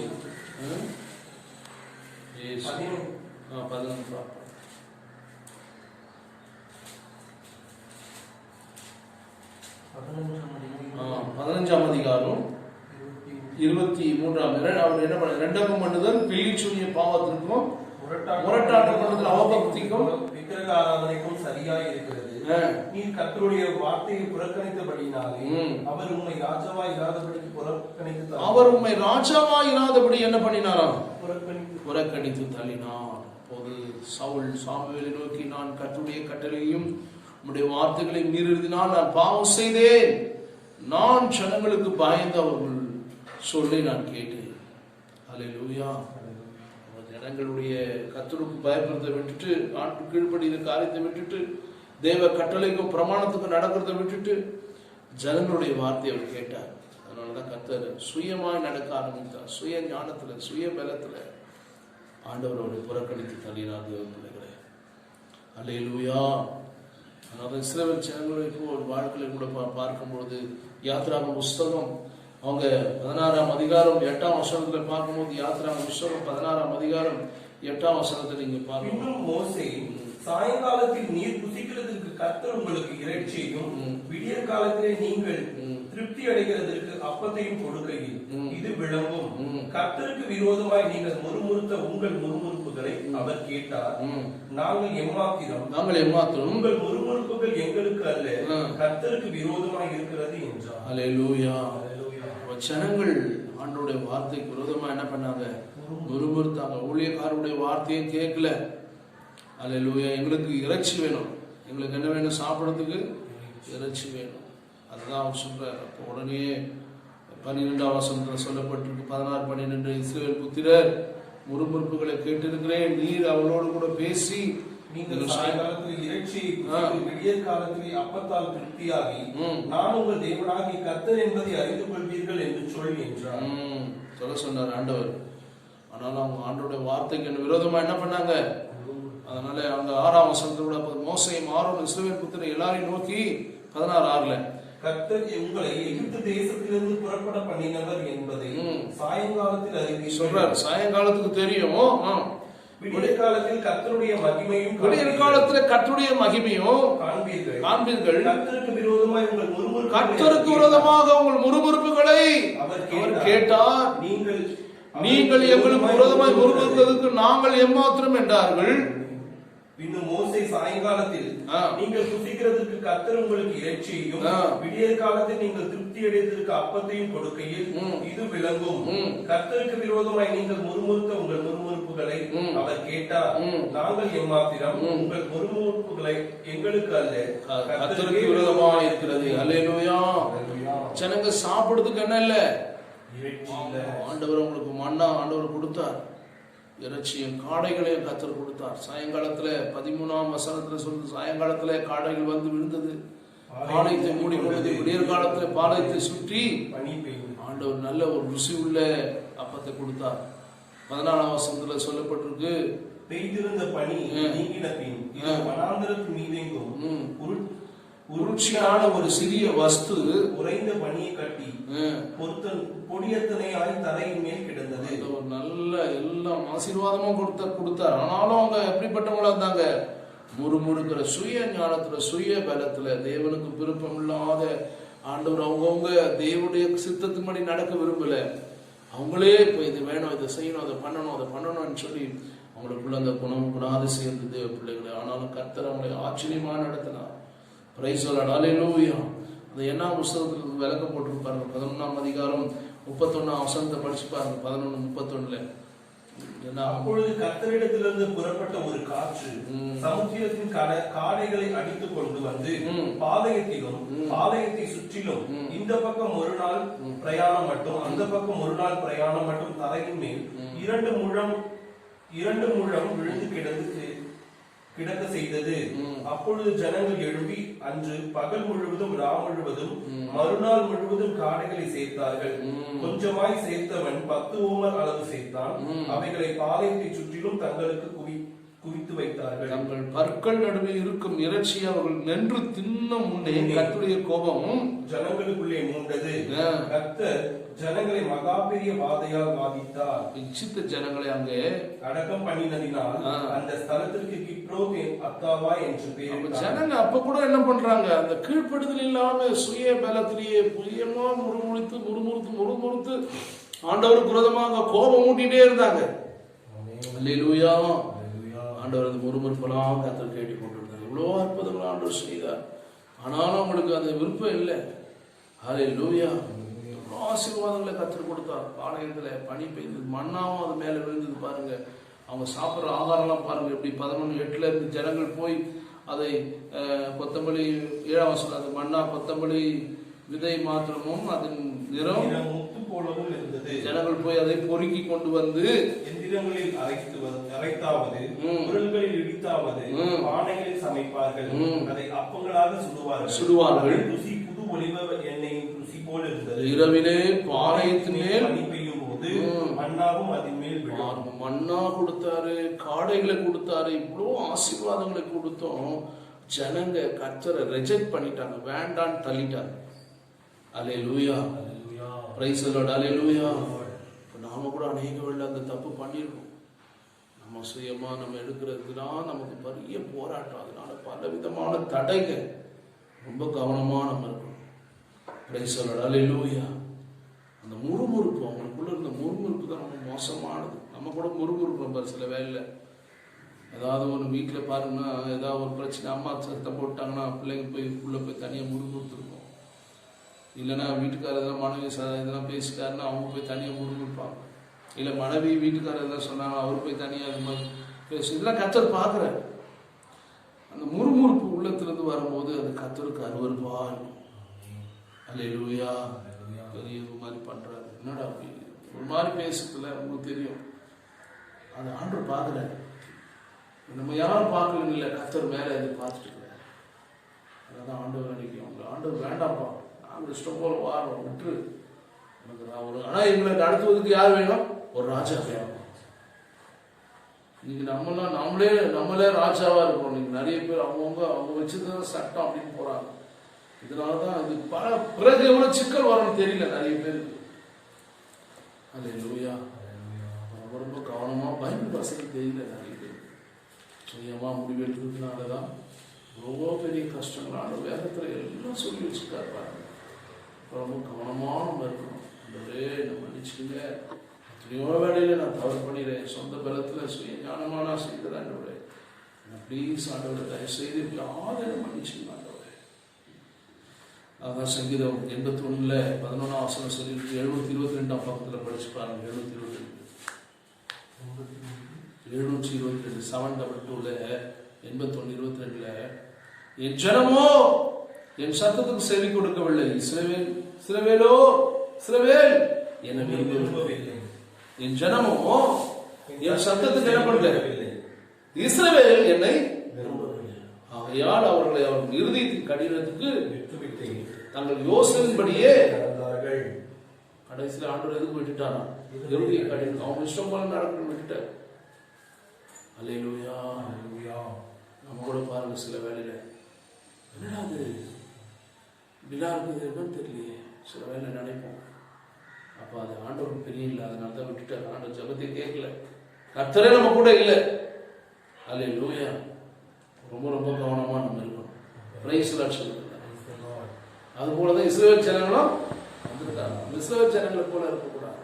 15ஆம் அதிகாரம் 23ஆம் அவர் என்ன பண்ண, இரண்டாம் பண்ணுதல் பில்லிச்சூனிய பாவத்திற்கும் முரட்டாட்டம் பண்ணுதல் அவபக்திக்கும் விக்கிரக ஆராதனைக்கும் சரியாய் இருக்கிறது. நீ கர்த்தருடைய வார்த்தையை புறக்கணித்தபடினாலே அவர் உம்மை ராஜாவாய் இராதபடி என்ன பண்ணினாராம், புறக்கணித்து தள்ளினார். அப்போது சவுல் சாமுவேலை நோக்கி, நான் கர்த்தருடைய கட்டளையும் உம்முடைய வார்த்தைகளை மீறினால் நான் பாவம் செய்தேன். நான் ஜனங்களுக்கு பயந்து அவர்கள் சொல்லி நான் கேட்டேன். அல்லேலூயா. ஜனங்களுடைய கர்த்தருக்கு பயப்படுறதை விட்டுட்டு, நாட்டுக்கு கீழ்ப்படிகிற காரியத்தை விட்டுட்டு, தேவ கட்டளைக்கும் பிரமாணத்துக்கும் நடக்கிறத விட்டுட்டு ஜனங்களுடைய வார்த்தையை அவர் கேட்டார். அதனாலதான் கர்த்தர் சுயமாய் நடக்க ஆரம்பித்தார். சுய ஞானத்துல, சுய பலத்துல ஆண்டவர் அவரை புறக்கணித்து தள்ளினார். தேவ பிள்ளைகளே, அல்லேலூயா. அதனால இஸ்ரவேல் ஜனங்களை இப்போ ஒரு வாழ்க்கையில கூட பார்க்கும்பொழுது யாத்திராகம புஸ்தகம் அவங்க 16ஆம் அதிகாரம் 8ஆம் வசனத்துல பார்க்கும்போது, யாத்திராகம புஸ்தகம் 16ஆம் அதிகாரம் 8ஆம் வசனத்தை நீங்க பார்க்கணும். மோசே, சாயங்காலத்தில் நீர் புசிக்கிறதுக்கு கர்த்தர் உங்களுக்கு இறைச்சியையும் விடியற் காலத்திலே நீங்கள் திருப்தி அடைகிறதற்கு அப்பத்தையும் கொடுக்கையில் இது விளங்கும். கர்த்தருக்கு விரோதமாய் நீங்கள் முறுமுறுத்த உங்கள் முறுமுறுப்புகளை அவர் கேட்டார். நாங்கள் எம்மாத்திரம் உங்கள் முறுமுறுப்புகள் எங்களுக்கு அல்ல, கர்த்தருக்கு விரோதமாய் இருக்கிறது என்றார். அல்லேலூயா. ஜனங்கள் ஆண்டவருடைய வார்த்தைக்கு விரோதமா என்ன பண்ணாங்க, முறுமுறுத்தாங்க. ஊழியக்காரருடைய வார்த்தையை கேட்கல. அல்லேலூயா. எங்களுக்கு இறைச்சி வேணும், எங்களுக்கு என்ன வேணும், சாப்பிடறதுக்கு இறைச்சி வேணும். அதுதான் அவர் சொல்றார். அப்போ உடனே 12ஆம் வசனத்துல சொல்லப்பட்டிருக்கு, 16-12 இஸ்ரவேல் புத்திரர் முறுமுறுப்புகளை கேட்டிருக்கிறேன், நீர் அவளோடு கூட பேசி நீங்கள் சாயங்காலத்தில் இறைச்சி விடியற் காலத்தில் அப்பத்தால் திருப்தியாகி நான் உங்கள் தேவனாகிய கர்த்தர் என்பதை அறிந்து கொள்வீர்கள் என்று சொல்லி என்றார். சொல்ல சொன்னார் ஆண்டவர். ஆனாலும் அவங்க ஆண்டோட வார்த்தைக்கு என்ன விரோதமா என்ன பண்ணாங்க. அதனால அவங்க 6ஆம் வசனத்தோட மோசேயும் ஆரோனும் இஸ்ரவேல் புத்திரர் எல்லாரையும் நோக்கி 16:6 கர்த்தர் உங்களை எகிப்து தேசத்திலிருந்து புறப்பட பண்ணினவர் என்பதை சாயங்காலத்தில் அறிவி சொல்றார். சாயங்காலத்துக்கு தெரியும். விடியற் காலத்தில் கர்த்தருடைய மகிமையும் விடியற் காலத்துல கர்த்தருடைய மகிமையும் காண்பீர்கள். கர்த்தருக்கு விரோதமாக உங்கள் முறுமுறுப்புகளை அவர் கேட்டார். நீங்கள் எங்களுக்கு விரோதமாய் முறுமுறுத்ததற்கு நாங்கள் எம்மாத்திரம் என்றார்கள். பின்னும் மோசே சாயங்காலத்தில் நீங்கள் புசிக்கிறதுக்கு கர்த்தர் உங்களுக்கு இறைச்சியையும் விடியற் காலத்தில் நீங்கள் திருப்தி அடைவதற்கு அப்பத்தையும் கொடுக்கையில் இது விளங்கும். கர்த்தருக்கு விரோதமாய் நீங்கள் முறுமுறுத்த உங்கள் முறுமுறுப்புகளை அவர் கேட்டார். நாங்கள் எம்மாத்திரம் உங்கள் முறுமுறுப்புகளை எங்களுக்கு அல்ல, கர்த்தருக்கு விரோதமாக இருக்கிறது. அல்லேலூயா. ஜனங்க சாப்பிடுறதுக்கு என்ன இல்ல, ஆண்டவர் உங்களுக்கு மன்னா ஆண்டவர் கொடுத்தார், இறைச்சியும் காடைகளையும் கர்த்தர் கொடுத்தார். சாயங்காலத்துல 13ஆம் வசனத்துல சொல்லுது, சாயங்காலத்துல காடைகள் வந்து விழுந்தது, பாளையத்தை மூடிக்கொண்டது, விடியற் காலத்துல பாளையத்தை சுற்றி ஆண்டவர் நல்ல ஒரு ருசி உள்ள அப்பத்தை கொடுத்தார். 14ஆம் வசனத்துல சொல்லப்பட்டிருக்கு, பெய்திருந்த பனி நீங்கின பின் வனாந்தரத்து மீதெங்கும் உருட்சியான ஒரு சிறிய வஸ்து உறைந்த பனியை கட்டி பொடியத்தனையாய் தரையின் மேல் கிடந்தது. ஒரு நல்ல எல்லாம் ஆசீர்வாதமும் கொடுத்தார். ஆனாலும் அவங்க எப்படிப்பட்டவங்களா இருந்தாங்க, முறுமுறுக்கிற சுய ஞானத்துல சுய பலத்துல தேவனுக்கு விருப்பம் இல்லாத ஆண்டவர் அவங்கவுங்க தேவனுடைய சித்தத்தின்படி நடக்க விரும்பல. அவங்களே இப்ப இது வேணும், இதை செய்யணும், அதை பண்ணணும்னு சொல்லி அவங்களுக்குள்ள அந்த குணாதிசயம் தேவ பிள்ளைகளை. ஆனாலும் கர்த்தர் அவங்களை ஆச்சரியமா நடத்தினார். Praise the Lord. அல்லேலூயா. அந்த என்ன புத்தகத்தில் விளக்கம் போட்டிருப்பாருங்க, 11ஆம் அதிகாரம் 31ஆம் வசனத்தை படிச்சு பாருங்க. 11:31. அப்பொழுது கர்த்தரிடத்திலிருந்து புறப்பட்ட ஒரு காற்று சமுத்திரத்தின் காடைகளை அடித்துக் கொண்டு வந்து பாளையத்திலும் பாளையத்தை சுற்றிலும் இந்த பக்கம் ஒரு நாள் பிரயாணம் மட்டும் அந்த பக்கம் ஒரு நாள் பிரயாணம் மட்டும் தரையின் மேல் 2 முழம் விழுந்து கிடக்க செய்தது. அப்பொழுது ஜனங்கள் எழும்பி அன்று பகல் முழுவதும் ரா முழுவதும் மறுநாள் முழுவதும் காடைகளை சேர்த்தார்கள். கொஞ்சமாய் சேர்த்தவன் 10 ஓமர் அளவு சேர்த்தான். அவைகளை பாளையத்தை சுற்றிலும் தங்களுக்கு குவித்து வைத்தார்கள். தங்கள் பற்கள் நடுவே இருக்கும் இறைச்சி அவர்கள் நின்று தின்ன முன்னே கர்த்தருடைய கோபம் ஜனங்களுக்குள்ளே மூண்டது. கர்த்தர் ஜனங்களை மகா பெரிய வாதையால் வாதித்தார். இச்சித்த ஜனங்களை அங்கே அடக்கம் பண்ணினதினால் அந்த ஸ்தலத்திற்கு கிப்ரோத் அத்தாவா என்று பெயர். ஜனங்க அப்ப கூட என்ன பண்றாங்க, அந்த கீழ்ப்படுதல் இல்லாம சுய பலத்திலேயே புரியமா முறுமுறுத்து ஆண்டவருக்கு விரோதமாக கோபம் மூட்டிட்டே இருந்தாங்க. அல்லேலூயா. ஆண்டவர் அந்த முறுமுறுப்பெல்லாம் கர்த்தர் கேட்டு கொண்டிருந்தார். எவ்வளோ அற்புதங்கள் ஆண்டவர் செய்தார். ஆனாலும் அவங்களுக்கு அந்த விருப்பம் இல்லை. அல்லேலூயா. ஆசீர்வாதங்களை கற்றுக் கொடுத்தார். பாளையத்துல பனி பெய்தது, மண்ணாவும் அது மேல விழுந்தது. பாருங்க, அவங்க சாப்பிட்ற ஆகாரம்லாம் பாருங்க எப்படி 11:8 இருந்து ஜனங்கள் போய் அதை கொத்தமல்லி 7ஆம் வசனம், அது மண்ணா கொத்தமல்லி விதை மாத்திரமும் அதன் நிறம் முத்து போலவும் இருந்தது. ஜனங்கள் போய் அதை பொறுக்கி கொண்டு வந்து எந்திரங்களில் அரைத்தாவது குரல்களில் இடித்தாவது பானைகளில் சமைப்பார்கள். அதை அப்பங்களாக சுடுவார்கள். ருசி புது ஒலிவ எண்ணெயின் ருசி போல இருந்தது. இரவிலே பாளையத்தின் மேல் பனி பெய்யும் போது மன்னாவும் அதன் மேல் மன்னா கொடுத்தாரு, காடைகளை கொடுத்தாரு, இவ்வளோ ஆசீர்வாதங்களை கொடுத்தோம். ஜனங்க கர்த்தரை ரிஜெக்ட் பண்ணிட்டாங்க, வேண்டான்னு தள்ளிட்டாங்க. அல்லேலூயா. Praise the Lord. அல்லேலூயா. நாம கூட அநேக வேளை அந்த தப்பு பண்ணிருக்கோம். நம்ம சுயமா நம்ம எடுக்கிறதுனா நமக்கு பெரிய போராட்டம். அதனால பல விதமான தடைகள். ரொம்ப கவனமா நம்ம இருக்கணும். Praise the Lord. அல்லேலூயா. அந்த முறுமுறுப்பு, அவங்களுக்குள்ள இருந்த முறுமுறுப்பு தான் ரொம்ப மோசமானது. நம்ம கூட முறுமுறுப்போம் பாரு சில வேலை. ஏதாவது ஒரு வீட்டில் பாருங்கன்னா ஏதாவது ஒரு பிரச்சனை, அம்மா சத்தம் போட்டாங்கன்னா பிள்ளைங்க போய் உள்ள போய் தனியாக முறுமுறுத்துருக்கோம். இல்லைன்னா வீட்டுக்காரர் எதாவது மனைவி இதெல்லாம் பேசிட்டாருன்னா அவங்க போய் தனியாக முறுமுறுப்பாங்க. இல்லை மனைவி வீட்டுக்காரர் எதாவது சொன்னாங்க அவர் போய் தனியாக அது மாதிரி பேசு. இதெல்லாம் கர்த்தர் பார்க்குறாரு. அந்த முறுமுறுப்பு உள்ளத்திலிருந்து வரும்போது அது கர்த்தருக்கு அருவருப்பா இருக்கும். அல்லேலூயா. பெரிய ஒரு மாதிரி பண்ணுறாரு, என்னடா அப்படி ஒரு மாதிரி பேசுறதுல உங்களுக்கு தெரியும். அது ஆண்டவர் பார்க்குறாரு. நம்ம யாரும் பார்க்கலன்னு இல்லை, கர்த்தர் மேலே எது பார்த்துட்டு இருக்கிறார். அதான் ஆண்டவர் நினைக்கும், அவங்க ஆண்டவர் வேண்டாம்ப்பா, நாங்கள் இஷ்டம் போல வாரோம் விட்டுரு எனக்கு நான் ஒரு. ஆனால் எங்களுக்கு அடுத்ததுக்கு யார் வேணும்? ஒரு ராஜா வேணும். இன்னைக்கு நம்மளே ராஜாவா இருக்கணும். நீங்க நிறைய பேர் அவங்க வச்சுதான் சட்டம் அப்படின்னு போறாங்க. இதனாலதான் இது பல பிறகு எவ்வளவு சிக்கல் வரும்னு தெரியல நிறைய பேருக்கு. அல்லேலூயா. ரொம்ப கவனமா பைபிள் வசதி தெரியல நிறைய பேர். சுயமா முடிவெடுக்கிறதுனாலதான் ரொம்ப பெரிய கஷ்டங்களான வேதத்துல எல்லாம் சொல்லி வச்சுக்காரு பாருங்க. ரொம்ப கவனமா நம்ம இருக்கணும். நம்ம மன்னிச்சுங்க, எத்தனையோ வேலையில நான் தவறு பண்ணிடுறேன், சொந்த பலத்துல சுய ஞானமா நான் செய்ததான். ப்ளீஸ் ஆண்டவரை தயவு செய்து யாரும் மன்னிச்சுங்க ஆண்டவரே. அதான் சங்கீதம் 81:11 சொல்லியிருக்கு. 722 பக்கத்தில் படிச்சு பாருங்க. 722 722 81:22 என் ஜனமோ என் சத்தத்துக்கு செவி கொடுக்கவில்லை, இஸ்ரவேல் என்னை விரும்பவில்லை. என் ஜனமோ என் சத்தத்துக்கு என்ன பண்ணல, இஸ்ரவேல் என்னை ஆகையால் அவர்களை அவர்கள் இறுதியின் கடினத்துக்கு தங்கள் யோசனையின்படியே கடைசியில் ஆண்டவர் எதுக்கு விட்டுட்டானா, இறுதியை கடினம் அவங்க இஷ்டம் போல நடக்கணும் விட்டுட்டார். அல்லேலூயா. நம்ம கூட பாருங்க, சில வேலையில என்னடா அது விழா இருக்குது என்னன்னு தெரியலையே சில வேலை நினைப்போம். அப்போ அது ஆண்டவர் பெரிய இல்லை, அதனால தான் விட்டுட்டார். ஆண்டவர் ஜபத்தை கேட்கல, கர்த்தரே நம்ம கூட இல்லை. அல்லேலூயா. ரொம்ப ரொம்ப கவனமா நம்ம இருக்கணும். Praise lord. அது போலதான் இஸ்ரவேல் ஜனங்களும் வந்துட்டாங்க. இஸ்ரவேல் ஜனங்களை போல இருக்கக்கூடாது.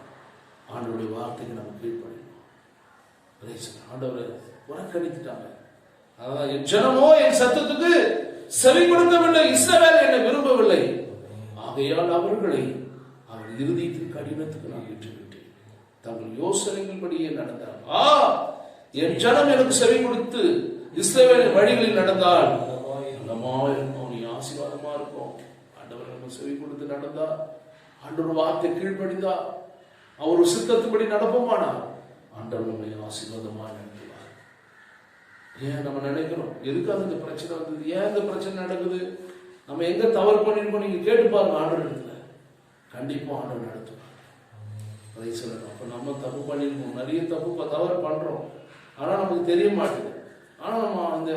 ஆண்டவருடைய வார்த்தைக்கு நம்ம கீழ்ப்படியணும். ஆண்டவரை புறக்கணித்துட்டாங்க. அதான் என் ஜனமோ என் சத்தத்துக்கு செவி கொடுக்கவில்லை, இஸ்ரவேல் என்னை விரும்பவில்லை, ஆகையால் அவர்களை அவர் இருதயத்தின் கடினத்துக்கு நான் விட்டுவிட்டேன், தங்கள் யோசனைகளின்படியே நடந்தார். என் ஜனம் எனக்கு செவி கொடுத்து இஸ்ரவேலின் வழிகளில் நடந்தால் நலமா இருக்கும், நீ ஆசீர்வாதமா இருக்கும். ஆண்டவர் நம்ம செவி கொடுத்து நடந்தா, ஆண்டவர் வார்த்தை கீழ்ப்படிந்தா, அவர் சித்தத்துப்படி நடப்போமானா ஆண்டவர் நம்மை ஆசீர்வாதமா நடத்துவார். ஏன் நம்ம நினைக்கிறோம் எதுக்காக இந்த பிரச்சனை வந்தது, ஏன் இந்த பிரச்சனை நடக்குது, நம்ம எங்க தவறு பண்ணிருக்கோம், நீங்க கேட்டு பாருங்க. ஆண்டவர் இடத்துல கண்டிப்பா ஆண்டவர் நடத்துவார். அதை சொல்லணும். அப்ப நம்ம தப்பு பண்ணிருக்கோம், நிறைய தவறு பண்றோம், ஆனா நமக்கு தெரிய மாட்டேங்குது. ஆனா நம்ம அந்த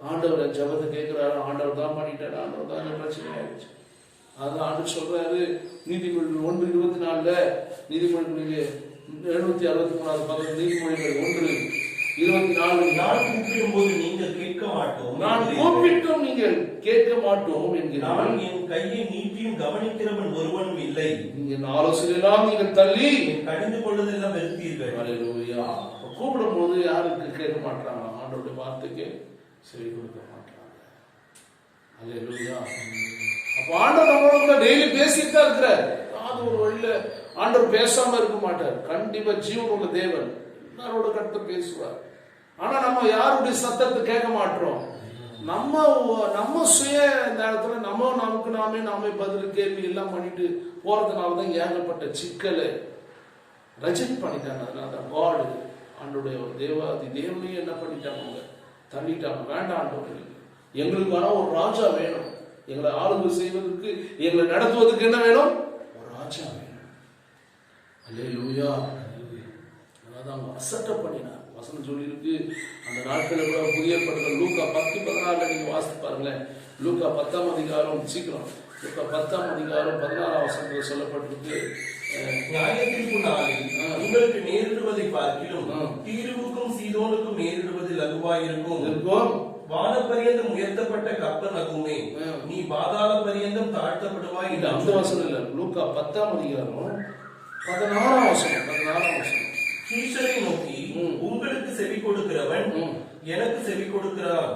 ஆண்டவரை ஜபத்தை கேட்கிறாரு, ஆண்டவர் தான் பண்ணிட்டாரு, ஆண்டவர் தான் இந்த பிரச்சனை ஆயிடுச்சு. அதான் ஆண்டவர் சொல்றாரு நீதிமொழிகள் 1:24, நீதிமொழிகள் 763 பக்கம், நீதிமொழிகள் 1:24, நான் கூப்பிடும் போது நீங்கள் கேட்க மாட்டோம், நான் கூப்பிட்டும் நீங்கள் கேட்க மாட்டோம் என்கிறார். நான் என் கையை நீட்டியும் கவனிக்கிறவன் ஒருவனும் இல்லை, நீங்க ஆலோசனையெல்லாம் நீங்கள் தள்ளி கடிந்து கொள்வதெல்லாம் வெறுப்பீர்கள். அல்லேலூயா. கூப்பிடும் போது யாருக்கு கேட்க மாட்டாங்க, ஆண்டவருடைய வார்த்தைக்கு செவி கொடுக்க மாட்டாங்க. அல்லேலூயா. அப்ப ஆண்டவர் நம்மளோட கூட டெய்லி பேசிட்டு தான் இருக்கிறார். அது ஒரு வழியில ஆண்டவர் பேசாம இருக்க மாட்டார். கண்டிப்பா ஜீவன் உள்ள தேவன் எல்லாரோட கருத்து பேசுவார். ஆனா நம்ம யாருடைய சத்தத்தை கேட்க மாட்டோம். நம்ம சுய இந்த இடத்துல நமக்கு நாமே பதில் கேள்வி எல்லாம் பண்ணிட்டு போறதுனாலதான் ஏகப்பட்ட சிக்கலை ரஜெக்ட் பண்ணிட்டாங்க. அதனாலதான் காடு ஆண்டோடைய தேவாதி தேவனையும் என்ன பண்ணிட்டாங்க, தள்ளிட்டாங்க. வேண்டாம் ஆண்டவர், எங்களுக்கான ஒரு ராஜா வேணும், எங்களை ஆளுகை செய்வதற்கு எங்களை நடத்துவதற்கு என்ன வேணும், ஒரு ராஜா வேணும். அல்லேலூயா. அதான் அசட்டை பண்ணினார். வசனம் சொல்லி இருக்கு அந்த நாட்களில் கூட புதிய படங்கள் லூக்கா 10:14 நீங்க வாசித்து பாருங்களேன். லூக்கா 10ஆம் அதிகாரம், சீக்கிரம் லூக்கா 10ஆம் அதிகாரம் 16ஆம் வசனத்தில் சொல்லப்பட்டிருக்கு, நியாயத்திற்கு நாளில் உங்களுக்கு நேரிடுவதை பார்க்கிலும் தீருவுக்கும் சீதோனுக்கும் நேரிடுவது லகுவாயிருக்கும். வானபரியந்தம் உயர்த்தப்பட்ட கப்பர்நகூமே, நீ பாதாள பரியந்தம் தாழ்த்தப்படுவாய். இந்த அந்த வசனம் இல்ல, லூக்கா 10ஆம் அதிகாரம் 16ஆம் வசனம். கீஷரை நோக்கி உங்களுக்கு செவி கொடுக்கிறவன் எனக்கு செவி கொடுக்கிறான்,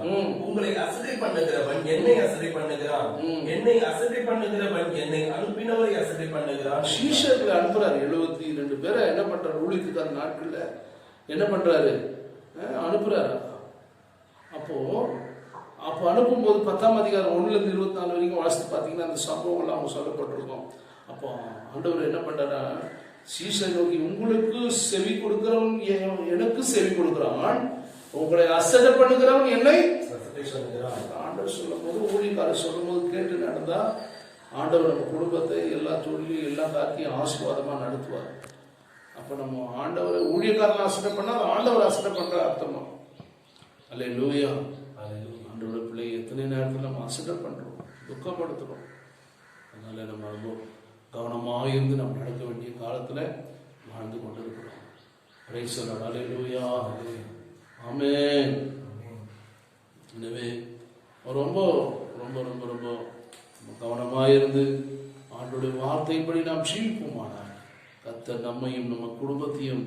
உங்களை அசட்டை பண்ணுகிறவன் என்னை அசட்டை பண்ணுகிறான், என்னை அசட்டை பண்ணுகிறவன் என்னை அனுப்பினவரை அசட்டை பண்ணுகிறான். சீஷர்களை அனுப்புறாரு. 72 பேரை என்ன பண்றாரு, ஊழியத்துக்கான நாட்கள்ல என்ன பண்றாரு, அனுப்புறாரு. அப்போ அனுப்பும் போது 10ஆம் அதிகாரம் 1-24 வரைக்கும் வாசித்து பார்த்தீங்கன்னா அந்த சம்பவம் எல்லாம் அவங்க சொல்லப்பட்டிருக்கோம். அப்போ ஆண்டவர் என்ன பண்றாரா, சீஷரை நோக்கி உங்களுக்கு செவி கொடுக்கிறவன் எனக்கு செவி கொடுக்கிறான், உங்களை அசட்டை பண்ணுகிறவன் என்னை ஆண்டவர் சொல்லும் போது, ஊழியக்காரர் சொல்லும் போது கேட்டு நடந்தா ஆண்டவர் நம்ம குடும்பத்தை எல்லா தொழிலையும் எல்லா காத்தியும் ஆசீர்வாதமா நடத்துவார். அப்ப நம்ம ஆண்டவரை ஊழியக்காரன் அசட்டை பண்ணா ஆண்டவர் அசட்டை பண்ற அர்த்தமா. அல்லேலூயா. ஆண்டவரோட பிள்ளை எத்தனை நேரத்தில் நம்ம அசட்டை பண்றோம், துக்கப்படுத்துறோம். அதனால நம்ம ரொம்ப கவனமாக இருந்து நம்ம நடக்க வேண்டிய காலத்துல வாழ்ந்து கொண்டிருக்கிறோம். Praise the Lord. அல்லேலூயா. ஆமென். எனவே ரொம்ப ரொம்ப ரொம்ப ரொம்ப கவனமாக இருந்து ஆண்டவருடைய வார்த்தைப்படி நாம் ஜீவிப்போமானால் கர்த்தர் நம்மையும் நம்ம குடும்பத்தையும்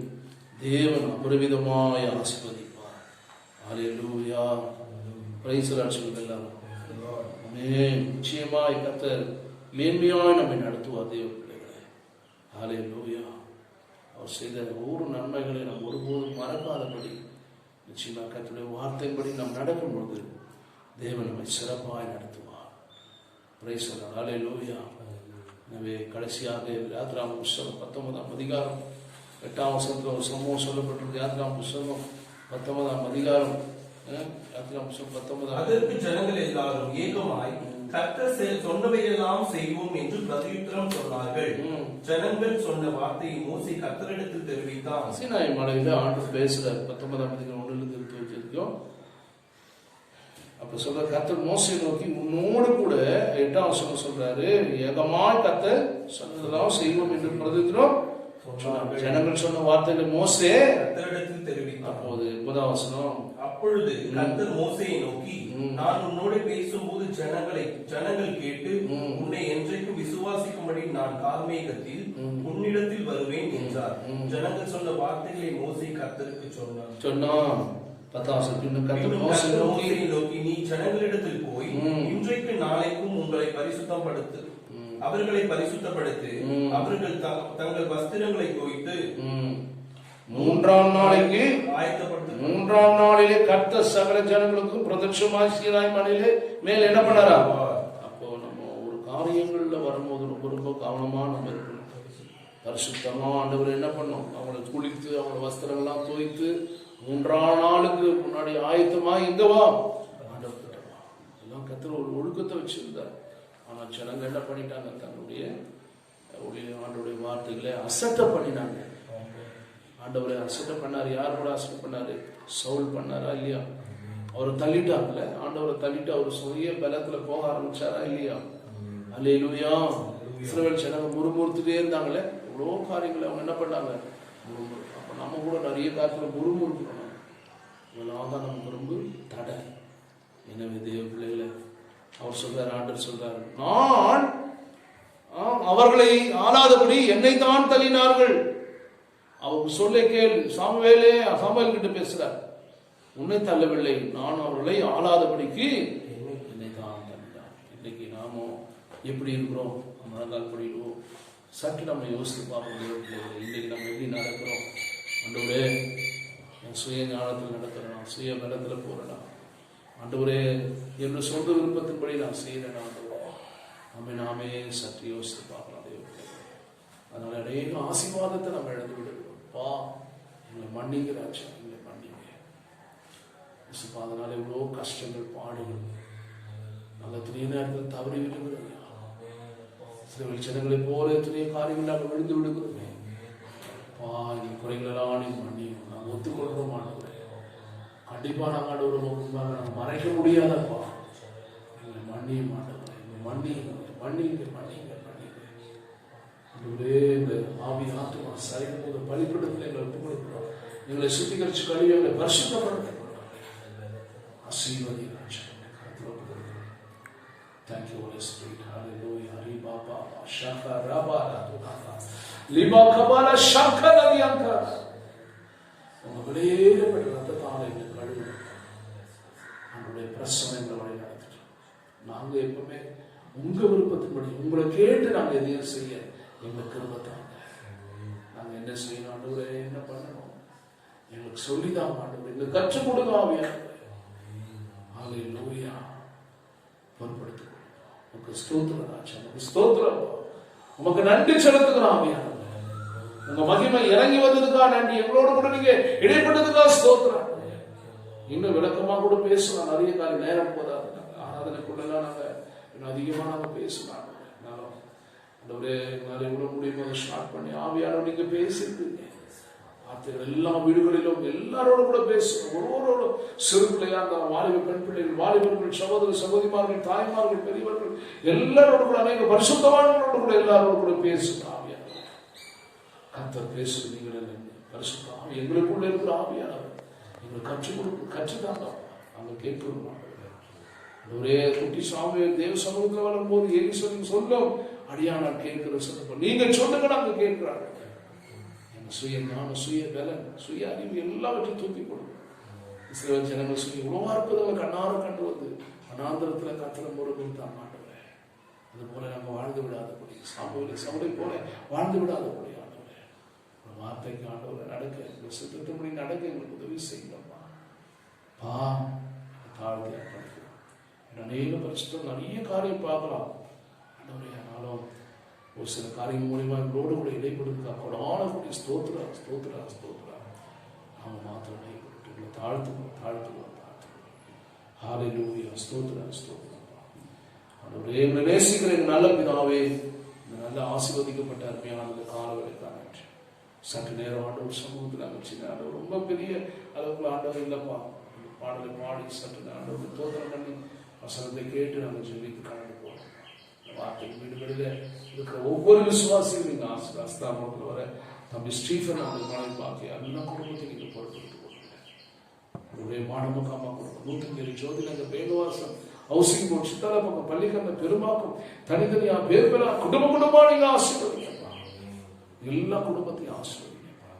தேவன் அபரிவிதமாய் ஆசீர்வதிப்பார். அல்லேலூயா. Praise the Lord. சொல்லுங்க எல்லாரும். ஆமென். நிச்சயமாய் கர்த்தர் மேன்மையாய் நம்மை நடத்துவார் தேவ பிள்ளைகளே. ஹல்லேலூயா. அவர் செய்த ஒவ்வொரு நன்மைகளை நாம் ஒருபோதும் மறக்காதபடி நிச்சயமாக கர்த்தருடைய வார்த்தையின்படி நாம் நடக்கும்போது தேவன் நம்மை சிறப்பாய் நடத்துவார். Praise the Lord. ஹல்லேலூயா. எனவே கடைசியாக யாத்ராகம புஸ்தகம் 19ஆம் அதிகாரம் 8ஆம் வசனத்தில் ஒரு சம்பவம் சொல்லப்பட்டிருக்கு. யாத்ராகம புஸ்தகம் 19ஆம் அதிகாரம் யாத்ராகம புஸ்தகம் 19. அதற்கு ஜனங்கள் எல்லாரும் ஏகமாய் கர்த்தர் சொன்னவையெல்லாம் செய்வோம் என்று பிரதியுத்தரம் சொன்னார்கள். ஜனங்கள் சொன்ன வார்த்தையை மோசே கர்த்தரிடத்தில் தெரிவித்தான். சீனாய் மலையில ஆண்டவர் பேசுறார். 19ஆம் அதிகாரம் 1லிருந்து 20 வரைக்கும். அப்ப சொல்ற கர்த்தர் மோசே நோக்கி உன்னோடு கூட 8ஆம் வசனம் சொல்றாரு, ஏகமாய் கர்த்தர் சொன்னதெல்லாம் செய்வோம் என்று பிரதியுத்தரம் சொன்னார்கள். ஜனங்கள் சொன்ன வார்த்தைகளை மோசே கர்த்தரிடத்தில் தெரிவித்தான். அப்போது 9ஆம் வசனம், அப்பொழுது கர்த்தர் மோசேயை நோக்கி, நான் உன்னோடு பேசும்போது ஜனங்கள் கேட்டு உன்னை என்றைக்கும் விசுவாசிக்கும்படி நான் கார்மேகத்தில் உன்னிடத்தில் வருவேன் என்றார். ஜனங்கள் சொன்ன வார்த்தைகளை மோசே கர்த்தருக்கு சொன்னான். 10ஆம் வசனம், கர்த்தர் மோசேயை நோக்கி, நீ ஜனங்களிடத்தில் போய் இன்றைக்கு நாளைக்கும் அவர்களை பரிசுத்தப்படுத்து, அவர்கள் தங்கள் வஸ்திரங்களை தோய்த்து 3ஆம் நாளைக்கு ஆயத்தப்படுத்து. 3ஆம் நாளிலே கர்த்தர் சகல ஜனங்களுக்கும் பிரத்யட்சமாய் சீனாய் மலையிலே மேல் என்ன பண்ணாரா? அப்போ நம்ம ஒரு காரியங்கள்ல வரும்போது ரொம்ப கவனமா நம்ம இருக்கணும். பரிசுத்தமா ஆண்டவர் என்ன பண்ணோம்? அவங்களை குளித்து அவங்கள வஸ்திரங்கள்லாம் தோய்த்து 3ஆம் நாளுக்கு முன்னாடி ஆயத்தமா எங்க வா ஆண்டவர் எல்லாம் கர்த்தர் ஒரு ஒழுக்கத்தை வச்சிருந்தார். ஆனா ஜனங்க என்ன பண்ணிட்டாங்க? தன்னுடைய ஆண்டவருடைய வார்த்தைகளை அசட்டை பண்ணினாங்க. ஆண்டவரை அசட்டை பண்ணாரு. யார் கூட அசட்டை பண்ணாரு? சவுல் பண்ணாரா இல்லையா? அவரை தள்ளிட்டாங்கல்ல. ஆண்டவரை தள்ளிட்டு அவர் சுய பலத்துல போக ஆரம்பிச்சாரா இல்லையா? அல்லேலூயா. இஸ்ரவேல் ஜனங்க முறுமுறுத்துட்டே இருந்தாங்களே. எவ்வளோ காரியங்களை அவங்க என்ன பண்ணாங்க? முறுமுறு. அப்ப நம்ம கூட நிறைய காரியத்துல முறுமுறுக்கணும். இதெல்லாம் தான் நமக்கு ரொம்ப தடை. எனவே தேவ பிள்ளைகளை அவர் சொல்றாரு, ஆண்டவர் சொல்றாரு, நான் அவர்களை ஆளாதபடி என்னை தான் தள்ளினார்கள். அவங்க சொல்ல கேள். சாமுவேல் கிட்ட பேசுறார். உன்னை தள்ளவில்லை, நான் அவர்களை ஆளாதபடிக்கு என்னை தான் தள்ளினார். இன்னைக்கு நாமும் எப்படி இருக்கிறோம்? முழங்கால் படிடுவோம். சற்று நம்ம யோசித்து பார்க்க முடியும். இன்னைக்கு நம்ம எப்படி நடக்கிறோம்? ஆண்டவரே, என் சுய ஞானத்தில் நடக்கிறேன், நான் சுய பலத்தில் போறேனா? ஆண்டவரே, என்னுடைய சொந்த விருப்பத்தின்படி நான் செய்யறேன். நாமே சற்று யோசித்து பார்க்கலாம். அதனால அநேக ஆசீர்வாதத்தை நம்ம இழந்து விடுகிறோம். எங்களை மன்னிக்கிறாச்சு, எங்களை மன்னிங்க. அதனால எவ்வளோ கஷ்டங்கள், பாடுகள், நாங்கள் எத்தனையோ நேரத்தில் தவறி விடுகிறோம். சில ஜனங்களை போல எத்தனையோ காரியங்கள் நாங்கள் விழுந்து விடுகிறோமே. எங்கள் குறைகளெல்லாம் நீங்கள் மன்னியும். நாங்கள் ஒத்துக்கொள்கிறோம். ஆண்டவரே, கண்டிப்பா நாங்கள் ஆண்டவரை நாங்கள் மறைக்க முடியாதப்பா. எங்களை மன்னியும் ஆண்டவரே, எங்களை மன்னிங்க. இந்த ஆவி ஆத்மா சரீரம் போது பலிபீடத்தில் எங்களை ஒப்புக் கொடுக்கிறோம். எங்களை சுத்திகரிச்சு கழுவி எங்களை பரிசுத்தப்படுத்த ஆசீர்வதி Thank you, Holy Spirit. Hallelujah. Riba Baba Shaka Raba Radukaka Liba Kabala Shaka Nadiyanka. உங்களே ரத்தத்தால் எங்களை கழுவி நம்முடைய பிரசவம் எங்களை வழி நடத்திட்டோம். நாங்க எப்பவுமே உங்க விருப்பத்தின்படி உங்களை கேட்டு நாங்க எதையும் செய்ய எங்களுக்கு கிருபைத்தாங்க. நாங்க என்ன செய்யணும் ஆண்டவரே, என்ன பண்ணணும் எங்களுக்கு சொல்லிதான் ஆண்டவரே, எங்களுக்கு கற்றுக் கொடுங்க ஆவியானவரே. ஹல்லேலூயா. பொறுப்படுத்திக் உங்க ஸ்தோத்திரம் ராஜா, உங்க ஸ்தோத்திரம். உமக்கு நன்றி செலுத்துகிறோம் ஆவியானவரே. உங்க மகிமை இறங்கி வந்ததுக்கா நன்றி. எங்களோட கூட நீங்க இடைப்பட்டதுக்கா ஸ்தோத்திரம். இன்னும் விளக்கமா கூட பேசலாம். நிறைய காலம் நேரம் போதாது. ஆராதனைக்குள்ளலாம் நாங்க அதிகமா நாங்க பேசலாம். எவ்வளவு முடியுமோ அதை ஸ்டார்ட் பண்ணி ஆவியானவர் நீங்க பேசிருக்கீங்க. வார்த்தைகள் எல்லா வீடுகளிலும் எல்லாரோட கூட பேசுறோம். ஒவ்வொரு சிறு பிள்ளையா இருந்தாலும், வாலிப பெண் பிள்ளைகள், வாலிபர்கள், சகோதர சகோதரிமார்கள், தாய்மார்கள், பெரியவர்கள் எல்லாரோட கூட, அநேக பரிசுத்தவான்களோட கூட எல்லாரோட கூட பேசுங்க. ஆவியானவர் கர்த்தர் பேசுறது நீங்கள் பரிசுத்த ஆவி எங்களுக்குள்ள இருக்கிற ஆவியானவர் எங்களுக்கு கற்றுக் கொடுக்க கற்றுத்தாங்க. நாங்கள் கேட்கிறோம். ஒரே குட்டி சாமி தேவ சமூகத்தில் வரும்போது ஏறி சொல்லும் அடியானால் கேட்கிற சொல்ல நீங்க சொல்லுங்க, நாங்க கேட்கிறாங்க. சுய ஞானம், சுய பலன், சுய அறிவு எல்லாவற்றையும் தூக்கி கொடுக்கும். இஸ்ரவேல் ஜனங்கள் சுய உணவா இருப்பதை கண்ணார கண்டு வந்து அனாந்திரத்துல கத்திர முறை கொடுத்தாங்க. அது போல நாங்கள் வாழ்ந்து விடாதபடி, சவுளை போல வாழ்ந்து விடாதபடி ஆண்டவரே, ஒரு வார்த்தைக்கு ஆண்டவரை நடக்க சித்தத்தின்படி நடக்க எங்களுக்கு உதவி செய்யணும்ப்பா. தாழ்த்தி அர்ப்பணிக்கிறோம். அநேக பரிசுத்தம் நிறைய காரியம் பார்க்கலாம் ஆண்டவரே. ஆனாலும் ஒரு சில காரியம் மூலியமா எங்களோடு கூட இடைப்படுத்துக்கா கொடான கூடிய ஸ்தோத்திரா ஸ்தோத்திரா ஸ்தோத்திரா. நாங்கள் மாத்திரம் இடைப்பட்டு எங்களை தாழ்த்துக்கிறோம் தாழ்த்துக்கிறோம் தாழ்த்துக்கிறோம். ஹல்லேலூயா. ஸ்தோத்திரா ஸ்தோத்திரா. ஆண்டவரே, எங்களை நேசிக்கிற எங்கள் நல்ல பிதாவே, இந்த நல்ல ஆசீர்வதிக்கப்பட்ட அருமையான அந்த காலவரைக்கான சற்று நேரம் ஆண்டவர் சமூகத்தில் அமைச்சிங்க. ஆண்டவர் ரொம்ப பெரிய அளவுக்கு ஆண்டவர் இல்லைப்பா, பாடலை பாடி சற்று ஆண்டவர் தோத்திரம் பண்ணி வசனத்தை கேட்டு நாங்கள் ஜெபித்து கடந்து போகிறோம். இந்த வார்த்தைக்கு வீடுகளில் இருக்கிற ஒவ்வொரு விசுவாசியும் நீங்கள் அஸ்தாமத்தில் வர தம்பி ஸ்டீஃபன் அவங்க மனைவி பாக்கி எல்லா குடும்பத்தை நீங்கள் பொறுப்பெடுத்து கொடுங்க. ஒரே மாடமுக்கு அம்மா கொடுக்கும் 107 ஜோதி நகர் வேகவாசம் ஹவுசிங் போர்ட் சித்தால பக்கம் பள்ளிக்கண்ட பெருமாக்கும் தனித்தனியா பேர்பெறா குடும்பமா நீங்க ஆசீர்வதிங்கப்பா. எல்லா குடும்பத்தையும் ஆசீர்வதிங்கப்பா.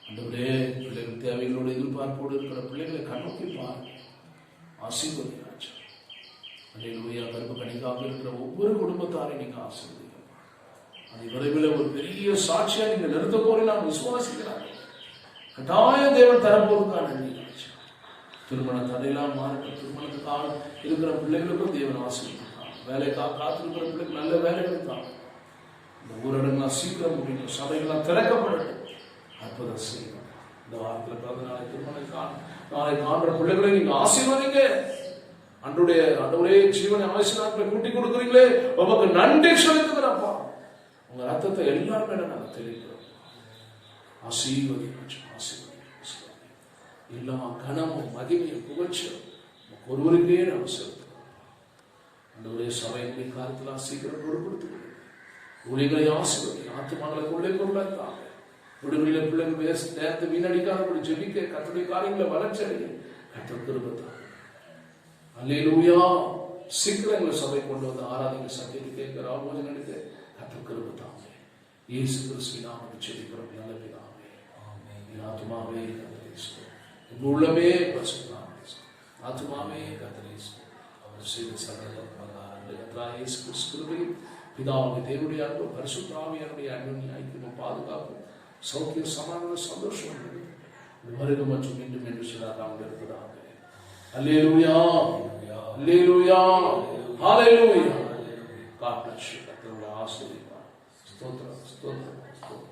ஆண்டவரே, பிள்ளைகள் தேவைகளோட எதிர்பார்ப்போடு இருக்கிற பிள்ளைகளை கண்ணோக்கி பாருங்க, ஆசீர்வதிங்க. அல்லேலூயா. கருப்பு கணிக்காக இருக்கிற ஒவ்வொரு குடும்பத்தாரையும் நீங்க ஆசீர்வதிங்க. அது விரைவில் ஒரு பெரிய சாட்சியா நீங்க நிறுத்த போறேன் நான் விசுவாசிக்கிறாங்க. கட்டாய தேவன் தரப்போதுக்கான நன்றி. திருமண தடையெல்லாம் மாறட்டும். திருமணத்துக்காக இருக்கிற பிள்ளைகளுக்கும் தேவன் ஆசீர்வதிப்பாங்க. வேலைக்காக காத்திருக்கிற பிள்ளைக்கு நல்ல வேலைகள் தான். இந்த ஊரடங்கெல்லாம் சீக்கிரம் முடியும், சபைகள்லாம் திறக்கப்படட்டும், அற்புதம் செய்யணும். இந்த வாரத்தில் பிறந்த நாளை நாளை காண்ற பிள்ளைகளை நீங்க ஆசீர்வதிங்க. அன்றைய ஜீவனை ஆசீர்வாதங்களை கூட்டி கொடுக்குறீங்களே, உமக்கு நன்றி செலுத்துகிறப்பா. உங்க ரத்தத்தை எல்லாருமே நாங்கள் தெளிக்கிறோம். ஆசீர்வதி ஆசீர்வதி எல்லா கனமும் மகிமையும் புகழ்ச்சியும் ஒருவருக்கே நாம் செலுத்துகிறோம். அன்றைய சபையினுடைய காலத்தில் சீக்கிரம் பொறுப்படுத்துகிறோம். ஊழியர்களை ஆசீர்வதி, ஆத்துமாக்களை கொள்ளை கொள்ளாங்க. விடுமுறையில பிள்ளைகள் நேரத்தை வீணடிக்காதபடி ஜெபிக்க கர்த்தருடைய காரியங்களை வளர்ச்சி அடைய கர்த்தர் கிருபை தாங்க. அல்லேலூயா. சீக்கிரம் எங்களை சபை கொண்டு வந்து ஆராதிக்க சத்தியத்தை கேட்கிற ஆலோசனை எடுக்க கர்த்தர் கிருபை தாங்க. இயேசு கிறிஸ்துவின் நாமத்தில் ஜெபிக்கிறோம் நல்ல பிதாவே. ஆத்துமாவே உள்ளமே ஆத்துமாவே அவர் செய்த சகல பிதாவுடைய தேவனுடைய அன்பு பரிசுத்த ஆவியாருடைய அன்பு ஐக்கியமும் பாதுகாப்பும் சௌக்கியம் சமாதான சந்தோஷம் வருக மற்றும் மீண்டும் என்று சொல்லாமல் இருப்பதாக. அல்லேலூயா அல்லேலூயா ஹல்லேலூயா. God bless you. கர்த்தருடைய ஆசீர்வாதம். ஸ்தோத்திரம் ஸ்தோத்திரம் ஸ்தோத்திரம்.